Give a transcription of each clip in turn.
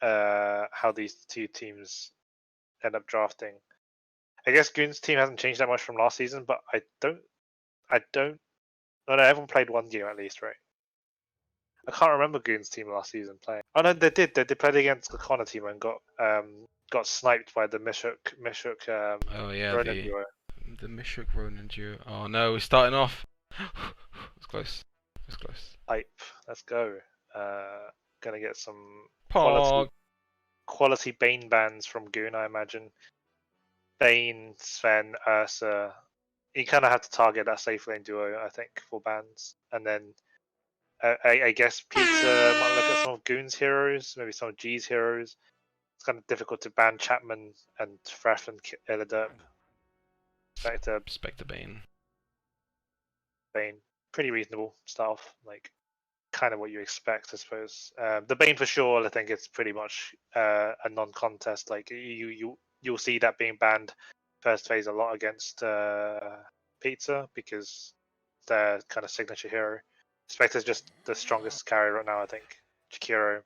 how these two teams end up drafting. I guess Goon's team hasn't changed that much from last season, but I don't. No, everyone played one game at least, right? I can't remember Goon's team last season playing. Oh no, they did. They played against the Connor team and got sniped by the Mishuk Oh yeah, Ronan duo. the Mishuk Ronan duo. Oh no, we're starting off. It's close. It's close. Hype. Let's go. Gonna get some Pog. quality Bane bans from Goon, I imagine. Bane, Sven, Ursa. You kind of have to target that safe lane duo, I think, for bans. And then I guess Pizza might look at some of Goon's heroes, maybe some of G's heroes. It's kind of difficult to ban Chapman and Fref and Illiderp. Back to Spectre Bane. Bane. Pretty reasonable stuff. Like, kind of what you expect, I suppose. The Bane for sure, I think it's pretty much a non-contest. Like, you'll see that being banned first phase a lot against Pizza because they're kind of signature hero. Spectre's just the strongest carry right now, I think. Chikiro.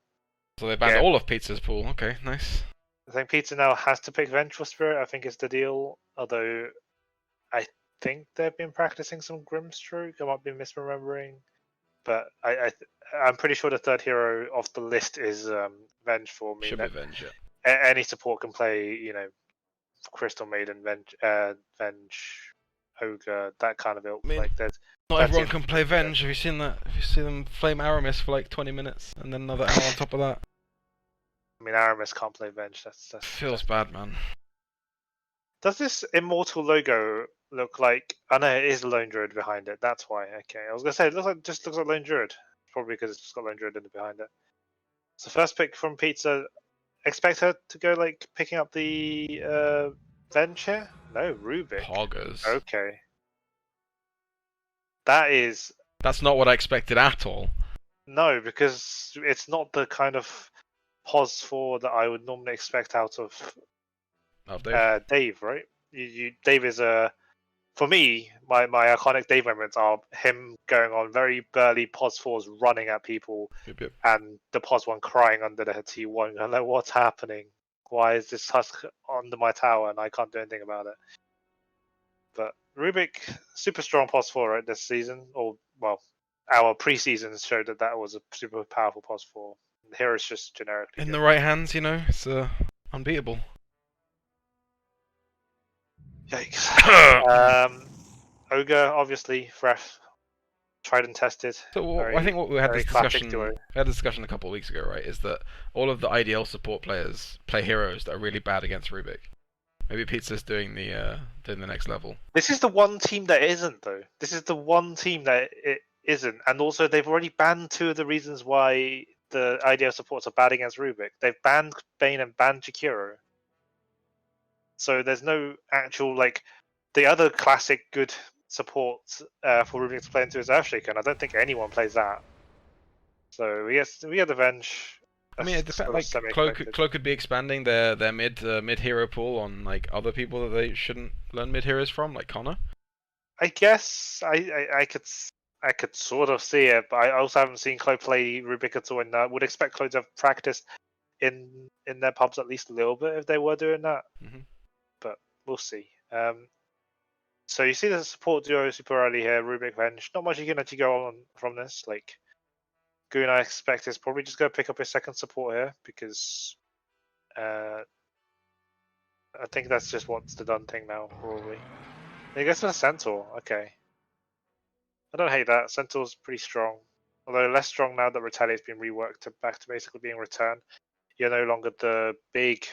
So they banned all of Pizza's pool. Okay, nice. I think Pizza now has to pick Vengeful Spirit. I think it's the deal. Although I think they've been practicing some Grimstroke. I might be misremembering, but I'm pretty sure the third hero off the list is Vengeful. Should be Venge. Yeah. Any support can play, Crystal Maiden, Venge, Ogre, that kind of ilk. Like there's. Not everyone can play Venge. Have you seen that? Have you seen them flame Aramis for like 20 minutes and then another hour on top of that? I mean, Aramis can't play Venge. That's feels bad, man. Does this immortal logo look like? I know it is Lone Druid behind it. That's why. Okay, I was gonna say it looks like Lone Druid. Probably because it's just got Lone Druid in it behind it. So first pick from Pizza. Expect her to go like picking up the Venge here? No, Rubik. Poggers. Okay. That's not what I expected at all. No, because it's not the kind of pos 4 that I would normally expect out of Dave. Dave, right? Dave is for me, my iconic Dave moments are him going on very burly pos 4s running at people, yep. and the pos 1 crying under the T1. I know what's happening. Why is this husk under my tower and I can't do anything about it? But Rubik, super strong pos 4 right this season, or well, our preseasons showed that was a super powerful pos 4. Here it's just generically in good. the right hands, it's unbeatable. Yikes. Ogre, obviously, Fref, tried and tested. So I think what we had this discussion. We had a discussion a couple of weeks ago, right? Is that all of the IDL support players play heroes that are really bad against Rubik? Maybe Pizza's doing the next level. This is the one team that isn't, though. This is the one team that it isn't, and also they've already banned 2 of the reasons why the IDL supports are bad against Rubik. They've banned Bane and banned Chikiro. So there's no actual the other classic good support for Rubik to play into is Earthshaker, and I don't think anyone plays that. So we get the Venge. I mean, Cloak could be expanding their mid hero pool on other people that they shouldn't learn mid heroes from, like Connor. I guess I could sort of see it, but I also haven't seen Cloak play Rubik at all, and I would expect Cloak to have practiced in their pubs at least a little bit if they were doing that. Mm-hmm. But we'll see. So you see the support duo super early here, Rubik Venge. Not much you can actually go on from this. Goon, I expect, is probably just going to pick up his second support here because I think that's just what's the done thing now, probably. I guess it's a Centaur. Okay. I don't hate that. Centaur's pretty strong. Although less strong now that Retaliate's been reworked back to basically being returned. You're no longer the big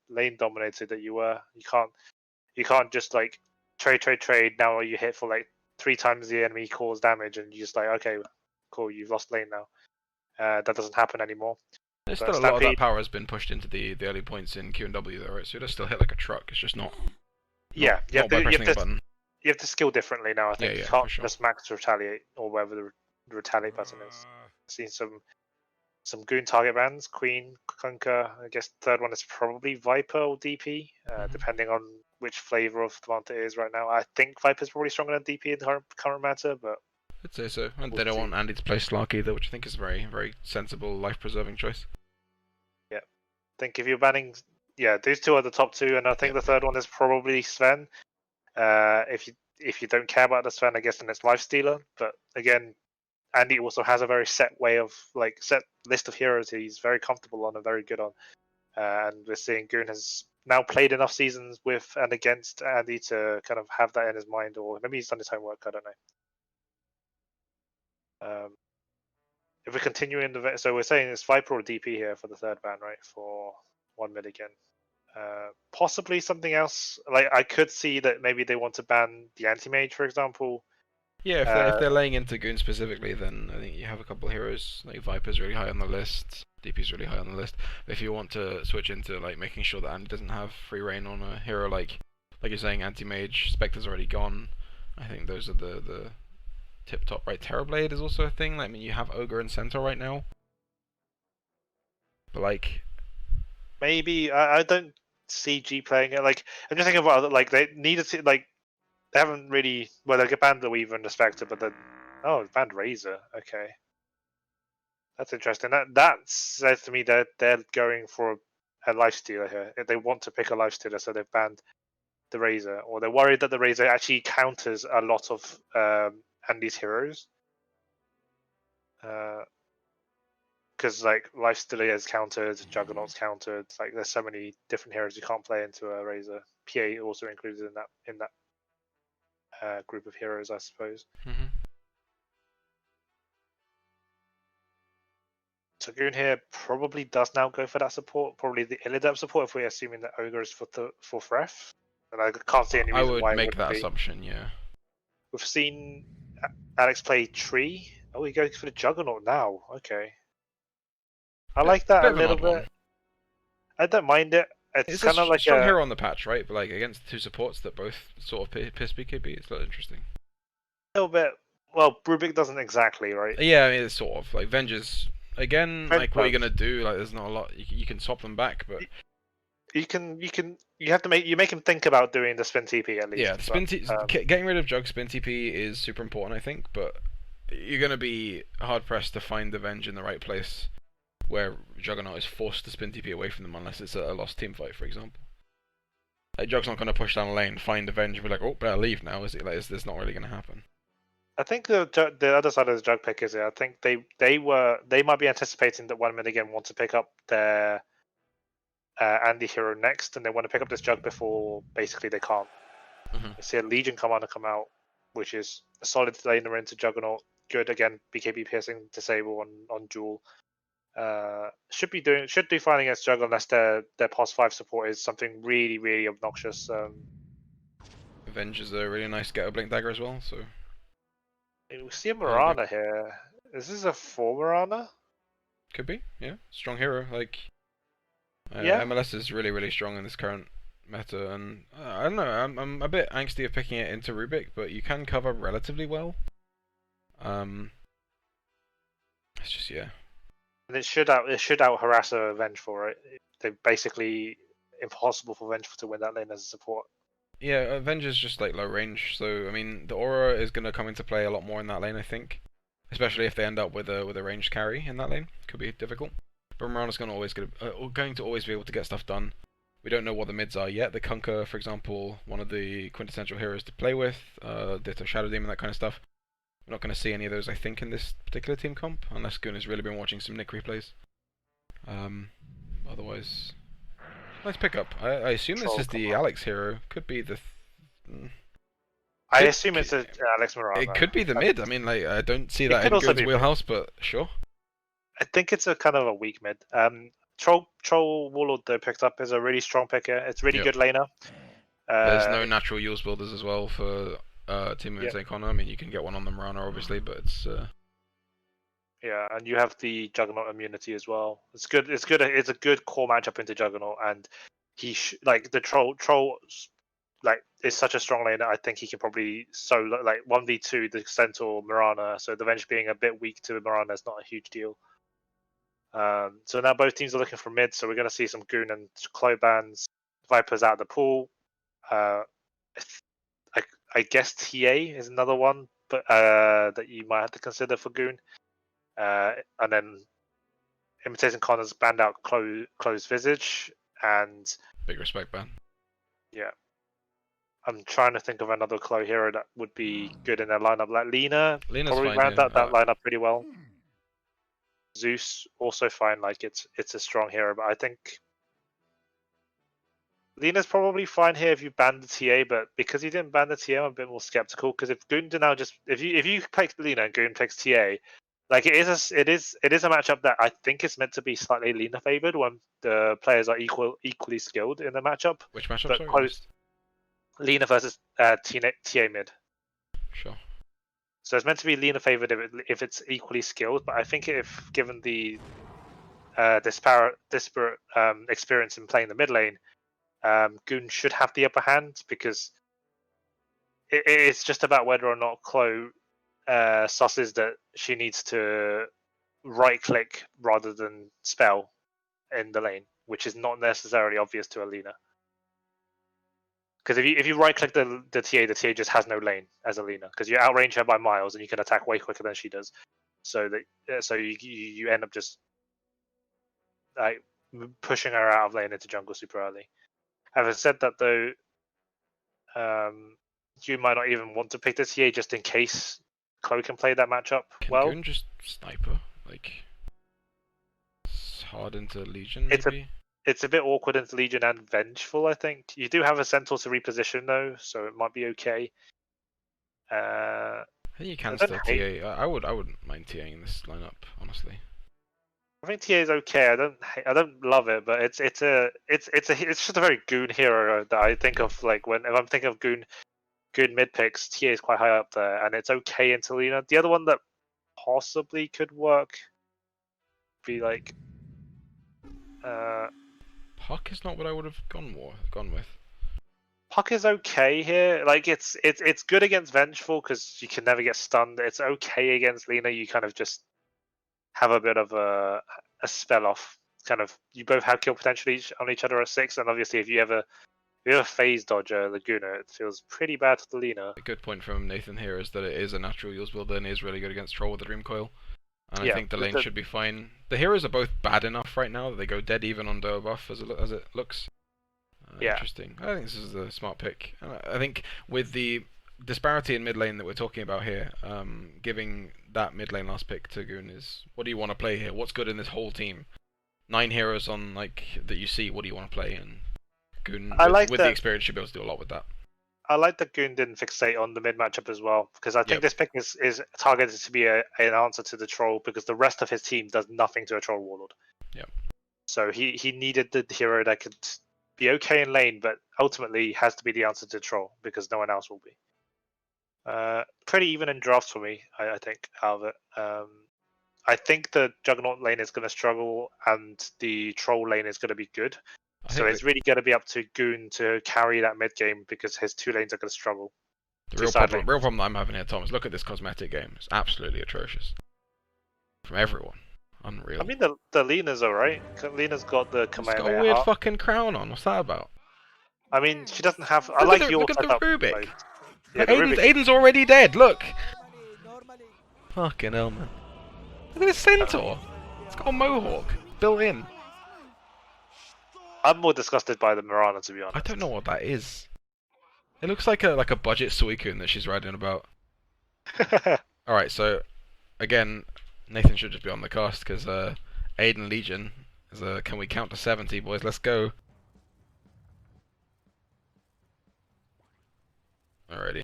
lane dominator that you were. You can't just trade. Now you hit for 3 times the enemy cause damage and you just okay, cool, you've lost lane now. That doesn't happen anymore. There's still a lot of that power has been pushed into the early points in Q&W though, right? So it does still hit like a truck. It's just not. You have to skill differently now. I think you can't just max Retaliate or whatever the Retaliate button is. I've seen some Goon target bans, Queen, Kunker. I guess the third one is probably Viper or DP, depending on which flavor of the Manta it is right now. I think Viper's probably stronger than DP in the current matter, but I'd say so. And they don't want Andy to play Slark either, which I think is a very, very sensible, life-preserving choice. think if you're banning, these two are the top two, and I think the third one is probably Sven. If you don't care about the Sven, I guess then it's Lifestealer. But again, Andy also has a very set way of set list of heroes he's very comfortable on and very good on. And we're seeing Goon has now played enough seasons with and against Andy to kind of have that in his mind, or maybe he's done his homework. I don't know. If we're continuing so we're saying it's Viper or DP here for the third ban, right? For 1 mid again. Possibly something else. I could see that maybe they want to ban the anti-mage, for example. Yeah, if they're laying into Goon specifically, then I think you have a couple of heroes. Like Viper's really high on the list, DP's really high on the list. But if you want to switch into making sure that Andy doesn't have free reign on a hero like you're saying, anti-mage, Spectre's already gone. I think those are the tip top, right? Terrorblade is also a thing. You have Ogre and Centaur right now. But maybe I don't see G playing it. I'm just thinking about they needed to they haven't really they get banned the Weaver and the Spectre, but then banned Razor. Okay, that's interesting. That says to me that they're going for a lifestealer here. If they want to pick a lifestealer, so they've banned the Razor, or they're worried that the Razor actually counters a lot of Andy's heroes. Because Lifestealer is countered, Juggernaut's countered. There's so many different heroes you can't play into a Razor. PA also included in that group of heroes, I suppose. Mm-hmm. So Goon here probably does now go for that support, probably the Illidep support, if we're assuming that Ogre is for Fref. And I can't see any reason why I would make it that be. assumption, yeah. We've seen Alex play Tree. Oh, he goes for the Juggernaut now. Okay. I like that a little bit. I don't mind it. It's kind of like strong hero on the patch, right? But against two supports that both sort of piss BKB, it's a little interesting. A little bit. Well, Brubik doesn't exactly, right? Yeah, I mean, it's sort of Vengers. Again, what are you gonna do? There's not a lot. You can swap them back, but you have to make him think about doing the spin TP at least. Yeah, getting rid of Jug spin TP is super important, I think. But you're gonna be hard pressed to find the Venge in the right place where Juggernaut is forced to spin TP away from them unless it's a lost team fight, for example. Jug's not gonna push down a lane, find a Venge, and be like, oh, better leave now. Is this not really gonna happen? I think the other side of the Jug pick is I think they might be anticipating that 1 mid again want to pick up their Andy hero next, and they want to pick up this Jug before basically they can't. Mm-hmm. I see a Legion commander come out, which is a solid laner into Juggernaut. Good again, BKB piercing disable on Jewel. Should do fine against Jug unless their pos 5 support is something really, really obnoxious. Avenge is a really nice get a blink dagger as well, so. We see a Mirana here. Is this a 4 Mirana? Could be, yeah. Strong hero. Yeah. MLS is really, really strong in this current meta, and I don't know. I'm a bit angsty of picking it into Rubik, but you can cover relatively well. It's just And it should out harass a Vengeful, right? They're basically impossible for Vengeful to win that lane as a support. Yeah, Avenger's just low range, so I mean the aura is gonna come into play a lot more in that lane, I think. Especially if they end up with a ranged carry in that lane, could be difficult. But Mirana's going to always be able to get stuff done. We don't know what the mids are yet. The Kunkka, for example, one of the quintessential heroes to play with, Ditto Shadow Demon, that kind of stuff. We're not going to see any of those, I think, in this particular team comp, unless Goon has really been watching some Nick replays. Otherwise, nice pickup. I assume this is the Alex hero. Could be the. I assume it's a Alex Mirana. It could be the mid. I mean, I don't see that in Goon's wheelhouse, but sure. I think it's a kind of a weak mid. Troll Warlord they picked up is a really strong picker. It's really good laner. There's no natural Yules builders as well for Team Moon's Icona. I mean, you can get one on the Mirana, obviously, but it's. Yeah, and you have the Juggernaut immunity as well. It's good. It's good. It's a good core matchup into Juggernaut, and the Troll is such a strong laner. I think he can probably 1v2 the Centaur Mirana. So the Venge being a bit weak to Mirana is not a huge deal. So now both teams are looking for mid. So we're going to see some Goon and Clo bans. Vipers out of the pool. I guess TA is another one, but that you might have to consider for Goon. And then Imitating Connor's banned out Closed Visage, and Big respect, ban. yeah. I'm trying to think of another Chloe hero that would be good in their lineup. Like Lena, Lena's probably fine round here. out that lineup pretty well. Zeus also fine, like it's a strong hero, but I think Lena's probably fine here if you ban the TA, but because you didn't ban the TA, I'm a bit more skeptical. Because if Goon now just if you pick Lena and Goon picks TA, like it is a matchup that I think is meant to be slightly Lena favored when the players are equally skilled in the matchup. Which matchup? But Sorry, close Lena versus TA mid. Sure. So it's meant to be Lena favored if it's equally skilled, but I think if given the disparate experience in playing the mid lane, Goon should have the upper hand because it's just about whether or not Chloe susses that she needs to right click rather than spell in the lane, which is not necessarily obvious to Alina. Because if you right click the TA just has no lane as Alina because you outrange her by miles and you can attack way quicker than she does. So that you end up just like pushing her out of lane into jungle super early. Having said that, though, you might not even want to pick the TA just in case Chloe can play that matchup Can well. Goon just sniper? Like, it's hard into Legion, maybe? It's a bit awkward into Legion and Vengeful, I think. You do have a Centaur to reposition, though, so it might be okay. I think you can still TA. I wouldn't mind TAing in this lineup, honestly. I think TA is okay. I don't love it, but it's just a very Goon hero that I think of like if I'm thinking of Goon mid picks, TA is quite high up there, and it's okay into Lena. The other one that possibly could work be like Puck is not what I would have gone with. Puck is okay here. Like it's good against Vengeful because you can never get stunned. It's okay against Lena. You kind of just have a bit of a spell off. Kind of you both have kill potential on each other at 6, and obviously if you ever phase dodger Laguna, it feels pretty bad to the Lena. A good point from Nathan here is that it is a natural use builder and is really good against Troll with the Dream Coil. And I think the lane should be fine. The heroes are both bad enough right now that they go dead even on Doa buff as it looks. Interesting. I think this is a smart pick. I think with the disparity in mid lane that we're talking about here, giving that mid lane last pick to Goon is what do you want to play here? What's good in this whole team? 9 heroes on like that you see. What do you want to play? And Goon with the experience should be able to do a lot with that. I like that Goon didn't fixate on the mid matchup as well because I think this pick is targeted to be an answer to the troll because the rest of his team does nothing to a troll warlord. Yeah. So he needed the hero that could be okay in lane, but ultimately has to be the answer to troll because no one else will be. Pretty even in drafts for me, I think, out of it. I think the Juggernaut lane is going to struggle and the troll lane is going to be good. So it's really going to be up to Goon to carry that mid game because his 2 lanes are going to struggle. The real problem I'm having here, Thomas, look at this cosmetic game. It's absolutely atrocious. From everyone. Unreal. I mean, the Lena's alright. Lena's got the She's got a weird fucking crown on. What's that about? I mean, she doesn't have... Look at the Rubik. Yeah, Aiden's already dead, look! Fucking hell, man. Look at this Centaur. It's got a Mohawk built in. I'm more disgusted by the Mirana, to be honest. I don't know what that is. It looks like a budget Suicune that she's riding about. Alright, so again, Nathan should just be on the cast because Aiden Legion is a can we count to 70, boys? Let's go. Alrighty.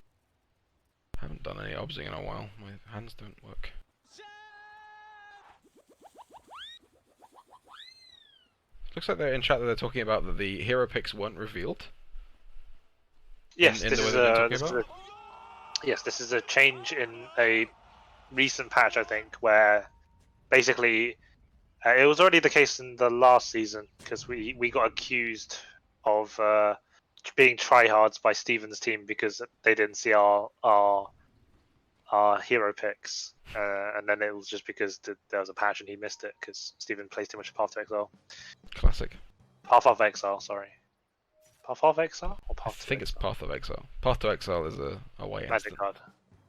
Haven't done any obsing in a while. My hands don't work. Looks like they're in chat that they're talking about that the hero picks weren't revealed. Yes, this is a change in a recent patch, I think, where basically it was already the case in the last season because we got accused of being tryhards by Steven's team because they didn't see our hero picks, and then it was just because there was a patch and he missed it because Steven plays too much Path to Exile. Classic. Path of Exile, sorry. Path of Exile or Path to Exile? I think it's Path of Exile. Path to Exile is a way Magic card.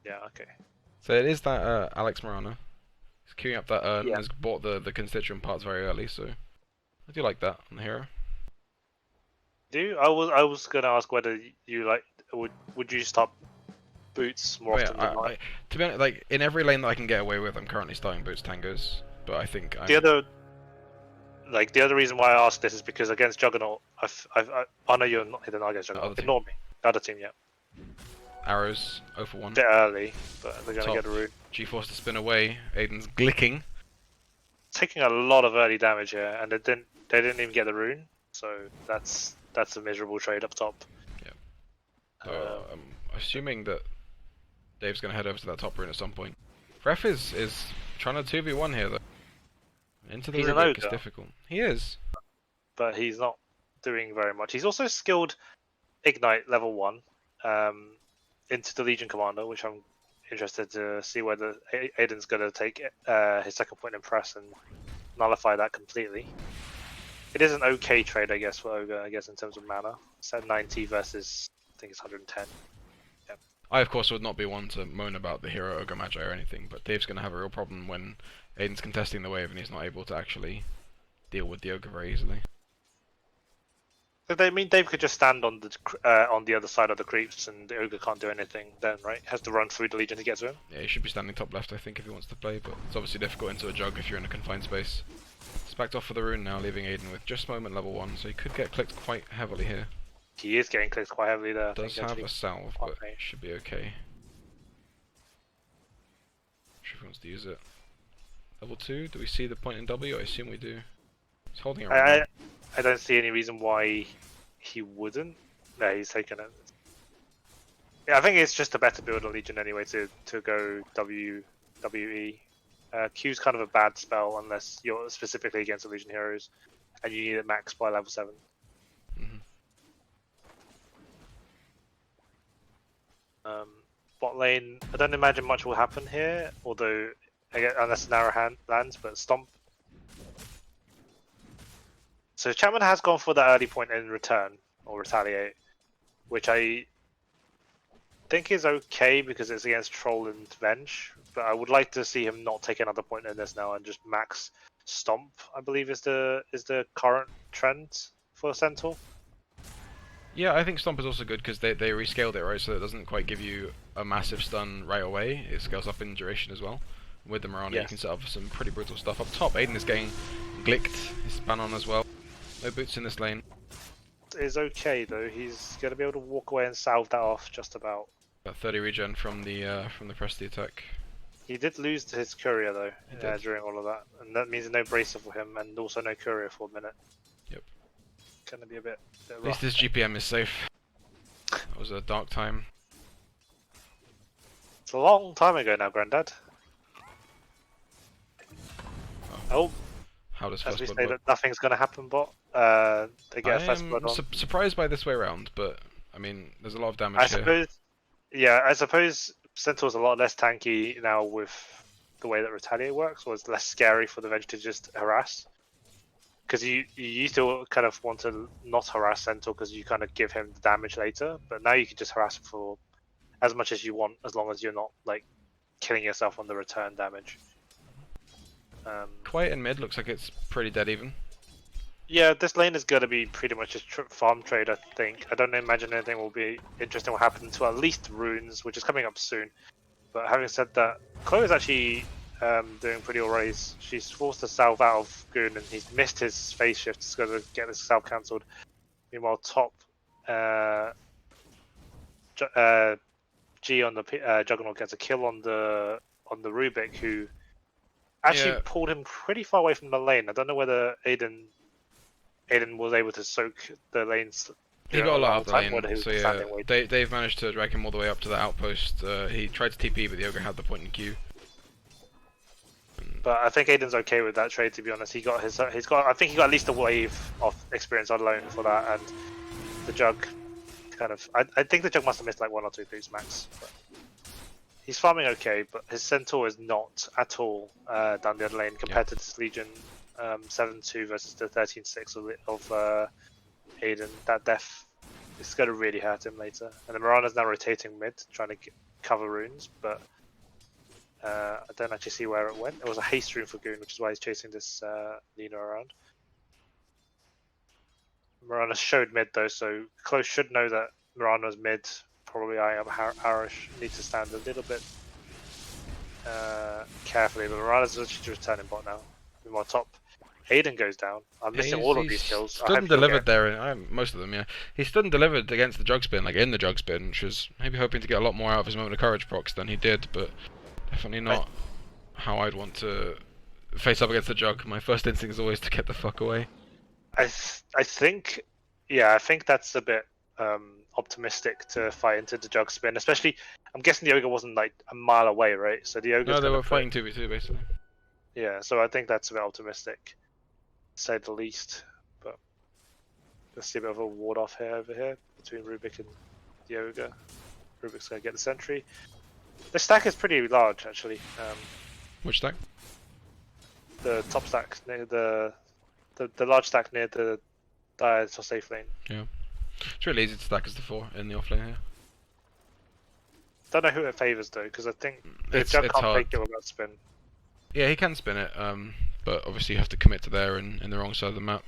Yeah, okay. So it is that Alex Morano. He's queuing up that urn, Yeah. has bought the constituent parts very early, so I do like that on the hero. I was gonna ask whether you like would you start boots more Oh yeah, often than not? to be honest, like in every lane that I can get away with, I'm currently starting boots tangos, but I think The other reason why I asked this is because against Juggernaut, I know you're not hitting against Juggernaut. Ignore me. The other team, yeah. Arrows 0 for 1. Bit early, but they're gonna Top. get a rune. G-force to spin away. Aiden's glicking. Taking a lot of early damage here, and they didn't even get the rune, so that's a miserable trade up top. Yeah. I'm assuming that Dave's gonna head over to that top rune at some point. Ref is trying to 2v1 here though. Into the Rubik is difficult. He is. But he's not doing very much. He's also skilled Ignite level 1 into the Legion Commander, which I'm interested to see whether Aiden's going to take his second point in press and nullify that completely. It is an okay trade, I guess, for Ogre, I guess, in terms of mana. It's at 90 versus, I think it's 110. Yeah. I, of course, would not be one to moan about the hero Ogre Magi or anything, but Dave's going to have a real problem when Aiden's contesting the wave and he's not able to actually deal with the Ogre very easily. So they mean Dave could just stand on the other side of the creeps and the Ogre can't do anything then, right? Has to run through the Legion to get to him? Yeah, he should be standing top left, I think, if he wants to play, but it's obviously difficult into a jug if you're in a confined space. It's backed off for the rune now, leaving Aiden with just moment level 1, so he could get clicked quite heavily here. He is getting clicked quite heavily there. Does have a salve, but should be okay. Not sure if he wants to use it. Level 2, do we see the point in W? I assume we do. He's holding it right now. I don't see any reason why he wouldn't. No, he's taken it. Yeah, I think it's just a better build on Legion anyway to go WE. Q's kind of a bad spell unless you're specifically against the Legion heroes, and you need it max by level 7. Bot lane, I don't imagine much will happen here, although unless narrow lands, but Stomp. So Chapman has gone for that early point in return, or retaliate, which I think is okay because it's against Troll and Venge, but I would like to see him not take another point in this now and just max Stomp, I believe is the current trend for Centaur. Yeah, I think Stomp is also good because they rescaled it, right, so it doesn't quite give you a massive stun right away. It scales up in duration as well. With the Marana, you can set up for some pretty brutal stuff. Up top, Aiden is getting glicked. He's span on as well. No boots in this lane. Is okay though. He's going to be able to walk away and salve that off just about. About 30 regen from the Prestige attack. He did lose his courier though during all of that, and that means no bracer for him, and also no courier for a minute. Yep. Going to be a bit At least his GPM is safe. That was a dark time. It's a long time ago now, Grandad. Oh. How does as first we blood say work? that nothing's going to happen, bot. They get a first blood on. Surprised by this way around, but I mean, there's a lot of damage I here. suppose. Yeah, I suppose Centaur's a lot less tanky now with the way that Retaliate works, or it's less scary for the Venge to just harass. Because you used to kind of want to not harass Centaur because you kind of give him the damage later, but now you can just harass him for as much as you want, as long as you're not like killing yourself on the return damage. Quiet in mid looks like it's pretty dead even. Yeah, this lane is going to be pretty much a farm trade, I think. I don't imagine anything will be interesting will happen until at least runes, which is coming up soon. But having said that, Chloe is actually doing pretty alright. She's forced a salve out of Goon, and he's missed his phase shift. He's going to get this salve cancelled. Meanwhile, top G on the Juggernaut gets a kill on the Rubik, who actually pulled him pretty far away from the lane. I don't know whether Aiden was able to soak the lanes. He got a lot out of the lane, so yeah, Dave managed to drag him all the way up to the outpost. He tried to TP, but the Ogre had the point in Q. But I think Aiden's okay with that trade, to be honest. I think he got at least a wave of experience alone for that, and the Jug kind of. I think the Jug must have missed like 1 or 2 boots max. But he's farming okay, but his Centaur is not at all down the other lane compared to this Legion 7-2 versus the 13-6 of Aiden. That death is going to really hurt him later. And the Marana's now rotating mid, trying to cover runes, but I don't actually see where it went. It was a haste rune for Goon, which is why he's chasing this Lina around. Mirana showed mid though, so Close should know that Mirana's mid. Probably I am Harish. Need to stand a little bit carefully, but Mirana's literally returning bot now. In my top. Aiden goes down. I'm missing all of these kills. Stood and delivered there. Most of them, yeah. He stood and delivered against the jug spin, like in the jug spin, which was maybe hoping to get a lot more out of his moment of courage procs than he did, but definitely not how I'd want to face up against the jug. My first instinct is always to get the fuck away. I think, yeah, I think that's a bit optimistic to fight into the jug spin, especially. I'm guessing the ogre wasn't like a mile away, right? So the ogre. No, they were fighting 2v2 basically. Yeah, so I think that's a bit optimistic, to say the least. But let's see a bit of a ward off over here between Rubik and the ogre. Rubik's gonna get the sentry. The stack is pretty large actually. Which stack? The top stack near the large stack near the dire safe lane. Yeah. It's really easy to stack as the 4 in the offlane here. Don't know who it favors though, because I think It's Jug can't hard. take it without spin. Yeah, he can spin it, but obviously you have to commit to there in the wrong side of the map.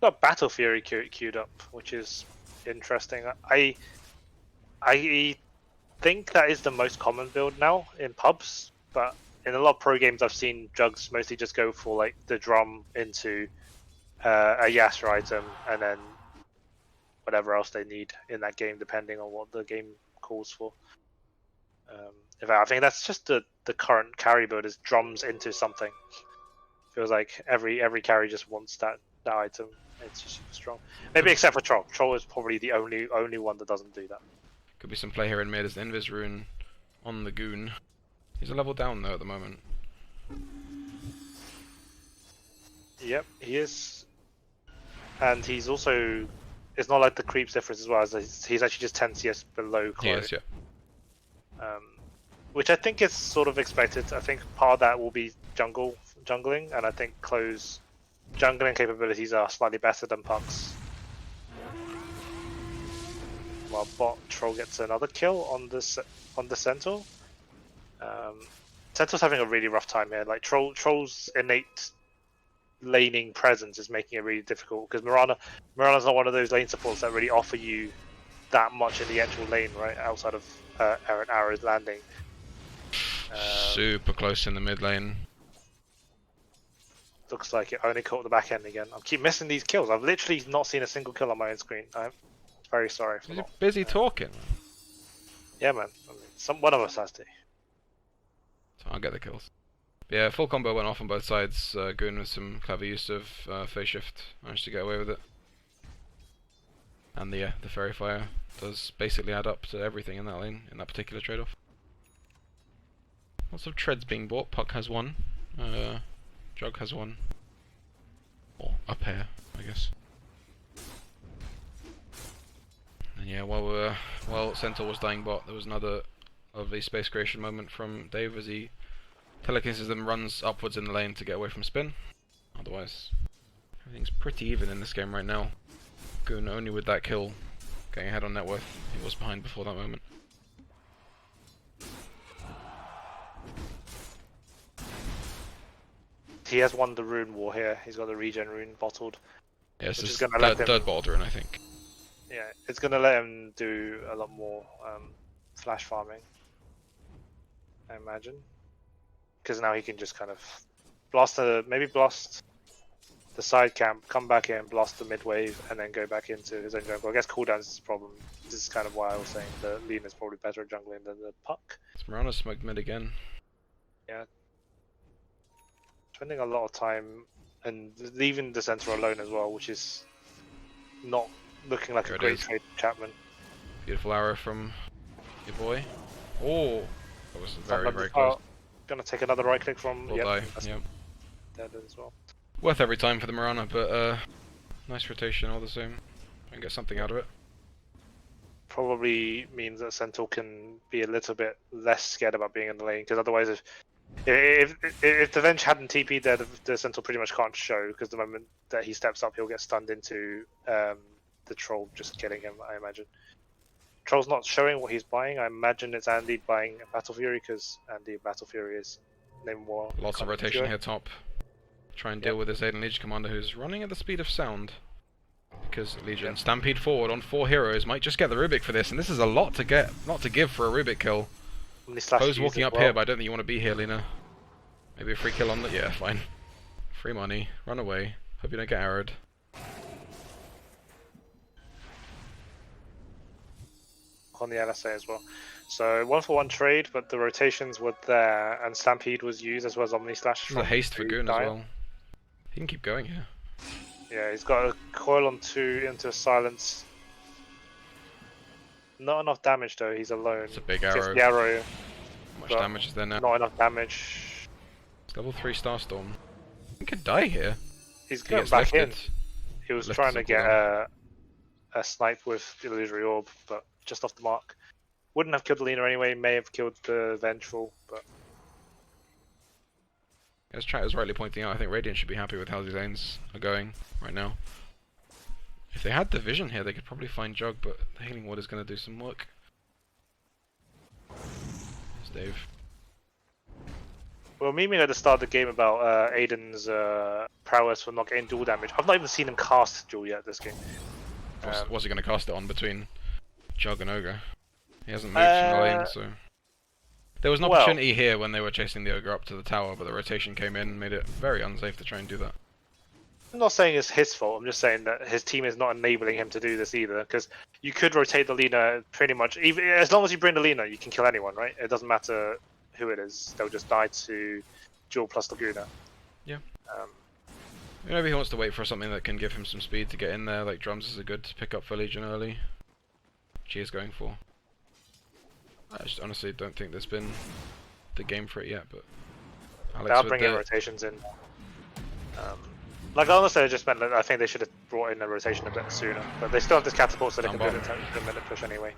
Got Battle Fury queued up, which is interesting. I think that is the most common build now in pubs, but in a lot of pro games I've seen Jugs mostly just go for like the drum into a Yasser item and then whatever else they need in that game, depending on what the game calls for. In fact, I think that's just the current carry build is drums into something. Feels like every carry just wants that item. It's just super strong. Maybe except for Troll. Troll is probably the only one that doesn't do that. Could be some play here in mid as the Invis rune on the Goon. He's a level down though at the moment. Yep, he is. And he's also... It's not like the creeps difference as well, as he's actually just 10 CS below Chloe. He is, yeah. Which I think is sort of expected. I think part of that will be jungling, and I think Chloe's jungling capabilities are slightly better than Puck's. While bot Troll gets another kill on the Centaur. Centaur's having a really rough time here. Like Troll's innate laning presence is making it really difficult because Mirana's not one of those lane supports that really offer you that much in the actual lane, right? Outside of Arrow's landing. Super close in the mid lane. Looks like it only caught the back end again. I keep missing these kills. I've literally not seen a single kill on my own screen. I'm very sorry for He's that. busy talking. Yeah, man. I mean, one of us has to. So I'll get the kills. But yeah, full combo went off on both sides. Goon with some clever use of phase shift managed to get away with it. And the Fairy Fire does basically add up to everything in that lane, in that particular trade-off. Lots of treads being bought. Puck has one. Jug has one. Or a pair, I guess. And yeah, while Centaur was dying bot, there was another lovely space creation moment from Dave as he telekinesis them, runs upwards in the lane to get away from spin. Otherwise, everything's pretty even in this game right now. Goon only with that kill getting ahead on net worth. He was behind before that moment. He has won the rune war here. He's got the regen rune bottled. Yeah, this Which is is gonna let them- third bottle rune, I think. Yeah, it's gonna let him do a lot more flash farming, I imagine. Because now he can just kind of maybe blast the side camp, come back in, blast the mid wave, and then go back into his own jungle. I guess cooldowns is the problem. This is kind of why I was saying that Lean is probably better at jungling than the Puck. Mirana smoked mid again. Yeah. Spending a lot of time and leaving the center alone as well, which is not looking like There a it great is. trade, Chapman. Beautiful arrow from your boy. Oh, that was very, Someone- very close. Gonna take another right click from. Will Yep, die. that's Yep. dead as well. Worth every time for the Mirana, but nice rotation all the same. And get something out of it. Probably means that Centaur can be a little bit less scared about being in the lane, because otherwise, if the Venge hadn't TP'd there, the Centaur pretty much can't show, because the moment that he steps up, he'll get stunned into the Troll just killing him, I imagine. Troll's not showing what he's buying. I imagine it's Andy buying a Battle Fury because Andy Battle Fury is name more. Lots of rotation here top. Try and deal with this Aiden Legion commander who's running at the speed of sound. Because Legion stampede forward on 4 heroes might just get the Rubik for this, and this is a lot to get, not to give for a Rubik kill. Poe's walking up here, but I don't think you want to be here, Lena. Maybe a free kill on the... yeah, fine. Free money. Run away. Hope you don't get arrowed. On the LSA as well. So 1-for-1 trade, but the rotations were there, and Stampede was used as well as Omni Slash. There's a haste for Goon as well. He can keep going here. Yeah, he's got a coil on 2 into a silence. Not enough damage though, he's alone. It's a big arrow. The arrow. How much damage is there now? Not enough damage. It's level 3 Starstorm. He could die here. He's going back in. He was trying to get a snipe with Illusory Orb, but just off the mark. Wouldn't have killed Lena anyway, may have killed the Vengeful, but... As chat is rightly pointing out, I think Radiant should be happy with how these lanes are going right now. If they had the vision here, they could probably find Jug, but the Healing Ward is going to do some work. There's Dave. Well, memeing at the start of the game about Aiden's prowess for not getting dual damage. I've not even seen him cast dual yet this game. What's he going to cast it on between Jug and Ogre? He hasn't moved from the lane, so... There was an opportunity here when they were chasing the Ogre up to the tower, but the rotation came in and made it very unsafe to try and do that. I'm not saying it's his fault, I'm just saying that his team is not enabling him to do this either, because you could rotate the Lina pretty much, even as long as you bring the Lina, you can kill anyone, right? It doesn't matter who it is, they'll just die to Duel plus Laguna. Yeah. Maybe he wants to wait for something that can give him some speed to get in there, like drums is a good pick up for Legion early, which he is going for. I just honestly don't think there's been the game for it yet, but Alex I'll bring in rotations in. Like honestly, I just meant that I think they should have brought in a rotation a bit sooner, but they still have this catapult, so they can do the minute push anyway.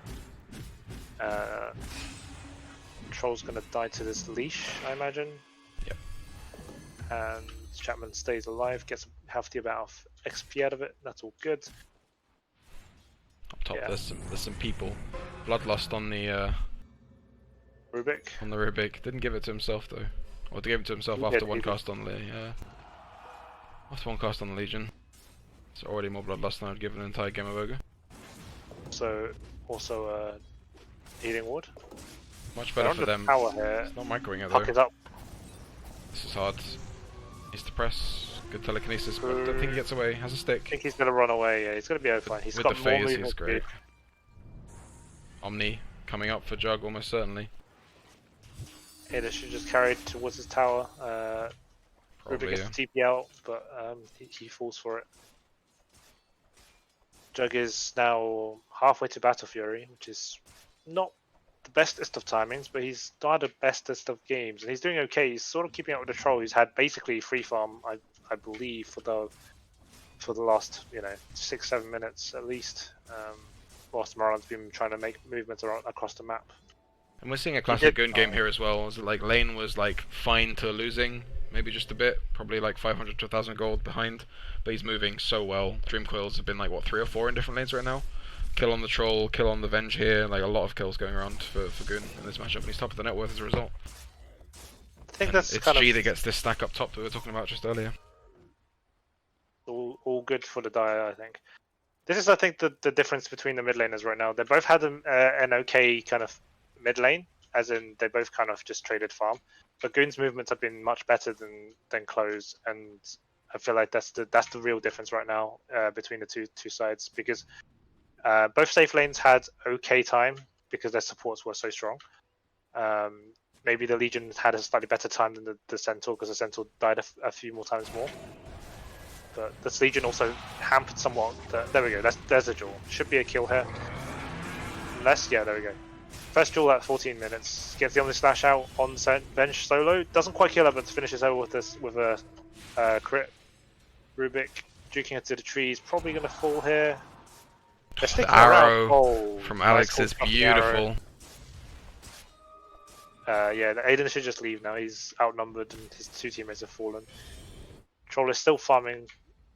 Troll's gonna die to this leash, I imagine. Yep. And Chapman stays alive, gets a hefty amount of XP out of it. That's all good. Up top, there's some people. Bloodlust on the Rubik. On the Rubik. Didn't give it to himself though. Or gave it to himself after one cast on the after one cast on the Legion. It's already more bloodlust than I'd give an entire game of Ogre. So also Healing Ward. Much better for them. Power here. It's not microing it Puck though. is up. This is hard. Needs to press. Good telekinesis, but I don't think he gets away. Has a stick. I think he's gonna run away. Yeah, he's gonna be fine. He's with got the more phase, movement he's great. speed. Omni coming up for Jug almost certainly. Ada should just carry towards his tower. Rubik gets the TP out, but he falls for it. Jug is now halfway to Battle Fury, which is not the bestest of timings, but he's not the bestest of games, and he's doing okay. He's sort of keeping up with the Troll, who's had basically free farm, I believe, for the last 6-7 minutes at least. Whilst Moran's been trying to make movements across the map. And we're seeing a classic Goon game here as well. As like lane was like fine to losing, maybe just a bit, probably like 500 to 1,000 gold behind, but he's moving so well. Dream Coils have been like what 3 or 4 in different lanes right now. Kill on the Troll, kill on the Venge here, like a lot of kills going around for Goon in this matchup, and he's top of the net worth as a result. I think that's it's G that gets this stack up top that we were talking about just earlier. All good for the Dire, I think. This is, I think, the difference between the mid laners right now. They both had an okay kind of mid lane, as in they both kind of just traded farm. But Goon's movements have been much better than Close, and I feel like that's the real difference right now between the two sides, because both safe lanes had okay time because their supports were so strong. Maybe the Legion had a slightly better time than the Centaur, because the Centaur died a few more times more. But this Legion also hampered somewhat. There we go. There's a duel. Should be a kill here. Unless, yeah, there we go. First duel at 14 minutes. Gets the Omni Slash out on bench solo. Doesn't quite kill her, but finishes over with a crit. Rubik duking it to the trees. Probably going to fall here. The arrow from Alex is beautiful. Yeah, Aiden should just leave now. He's outnumbered and his 2 teammates have fallen. Troll is still farming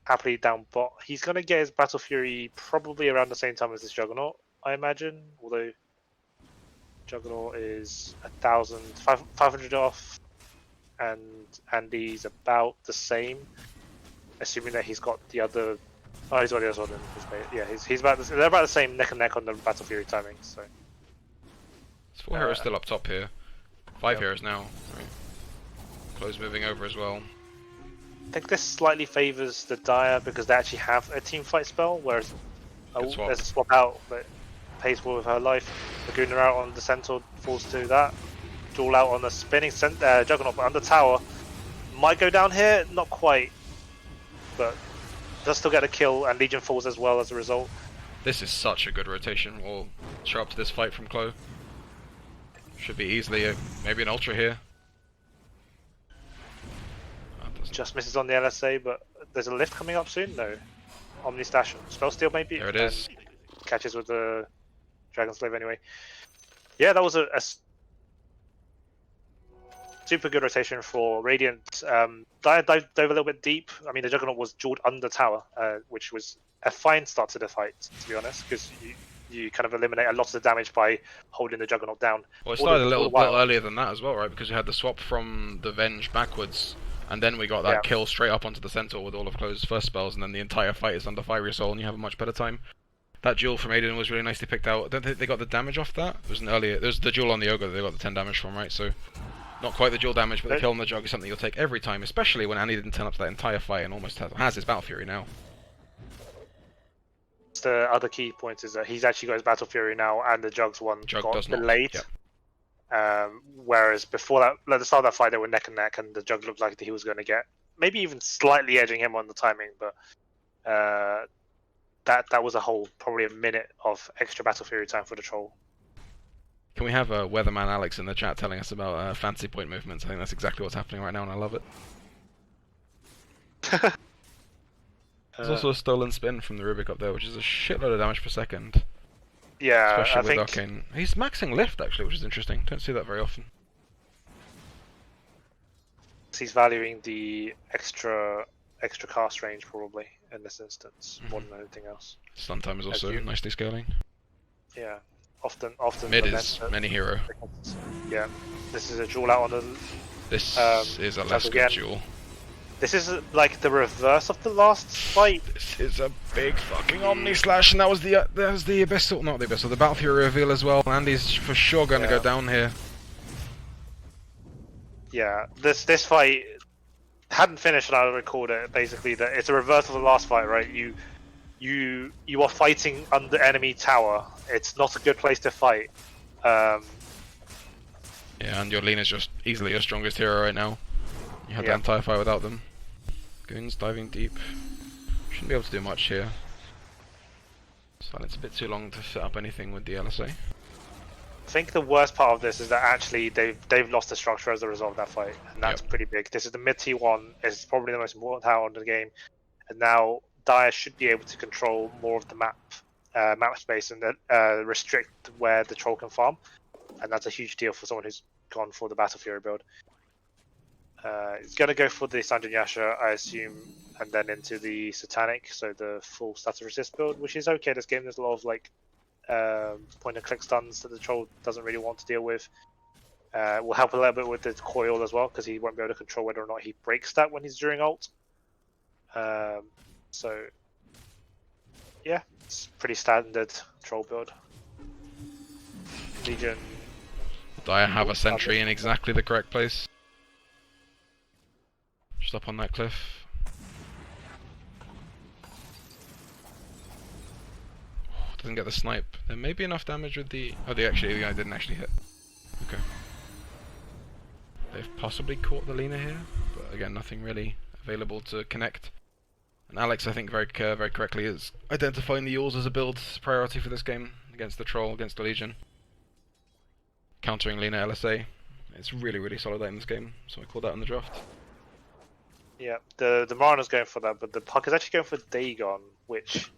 happily down bot. He's going to get his Battle Fury probably around the same time as this Juggernaut. I imagine. Although Juggernaut is 500 off, and Andy's about the same, assuming that he's got the other. Oh, he's got the other one in his base. Yeah, he's about they're about the same neck and neck on the Battle Fury timing. So. There's 4 heroes still up top here. 5 Yep. heroes now. Right. Close moving over as well. I think this slightly favours the Dire because they actually have a team fight spell, whereas there's a swap out that pays for with her life. Laguna out on the Centaur falls to that. Duel out on the spinning Juggernaut, but under tower. Might go down here, not quite. But does still get a kill, and Legion falls as well as a result. This is such a good rotation. We'll show up to this fight from Chloe. Should be easily maybe an Ultra here. Just misses on the LSA, but there's a lift coming up soon. No, Omni Stash, Spell Steal maybe. There it is. Catches with the Dragon Slave anyway. Yeah, that was a super good rotation for Radiant. Dire dove a little bit deep. I mean, the Juggernaut was jawed under tower, which was a fine start to the fight, to be honest, because you kind of eliminate a lot of the damage by holding the Juggernaut down. Well, it started a little bit earlier than that as well, right? Because we had the swap from the Venge backwards, and then we got that kill straight up onto the Centaur with all of Chloe's first spells, and then the entire fight is under Fiery Soul, and you have a much better time. That duel from Aiden was really nicely picked out. I don't think they got the damage off that. It was an earlier. There was the duel on the Ogre that they got the 10 damage from, right? So, not quite the duel damage, but the kill on the Jug is something you'll take every time, especially when Andy didn't turn up to that entire fight and almost has his Battle Fury now. The other key point is that he's actually got his Battle Fury now, and the Jug's one got delayed. Whereas before that, at the start of that fight, they were neck and neck, and the Jug looked like he was going to get maybe even slightly edging him on the timing, but that was a whole probably a minute of extra Battle Fury time for the Troll. Can we have Weatherman Alex in the chat telling us about fancy point movements? I think that's exactly what's happening right now, and I love it. There's also a stolen spin from the Rubik up there, which is a shitload of damage per second. Yeah, especially I with think Arcane. He's maxing lift actually, which is interesting. Don't see that very often. he's valuing the extra cast range probably in this instance more than anything else. Stun time is also nicely scaling. Yeah, often. Mid is many hero. Yeah, this is a duel out on the. This is a less good duel. This is like the reverse of the last fight. This is a big fucking Omni Slash, and that was the Abyssal, not the Abyssal, the Battle Fury reveal as well. Andy's for sure going to go down here. Yeah, this fight hadn't finished when I recorded it. Basically, that it's a reverse of the last fight, right? You are fighting under enemy tower. It's not a good place to fight. Yeah, and your Lena's just easily your strongest hero right now. You had the entire fight without them. Goons diving deep. Shouldn't be able to do much here. Silence a bit too long to set up anything with the LSA. I think the worst part of this is that actually they've lost the structure as a result of that fight, and that's pretty big. This is the mid T1. It's probably the most important tower in the game, and now Dire should be able to control more of the map space and restrict where the troll can farm, and that's a huge deal for someone who's gone for the Battle Fury build. It's going to go for the Sanjin Yasha, I assume, and then into the Satanic, so the full status resist build, which is okay. This game there's a lot of like point and click stuns that the troll doesn't really want to deal with. Will help a little bit with the coil as well, because he won't be able to control whether or not he breaks that when he's during ult. So yeah, it's pretty standard troll build. Legion. Dire have a sentry in exactly the correct place. Just up on that cliff. Doesn't get the snipe. There may be enough damage with the... Oh, the guy didn't actually hit. Okay. They've possibly caught the Lena here, but again, nothing really available to connect. And Alex, I think very correctly, is identifying the Yules as a build priority for this game against the Troll, against the Legion. Countering Lena LSA. It's really solid in this game, so I called that in the draft. Yeah, the Marauder's going for that, but the Puck is actually going for Dagon, which...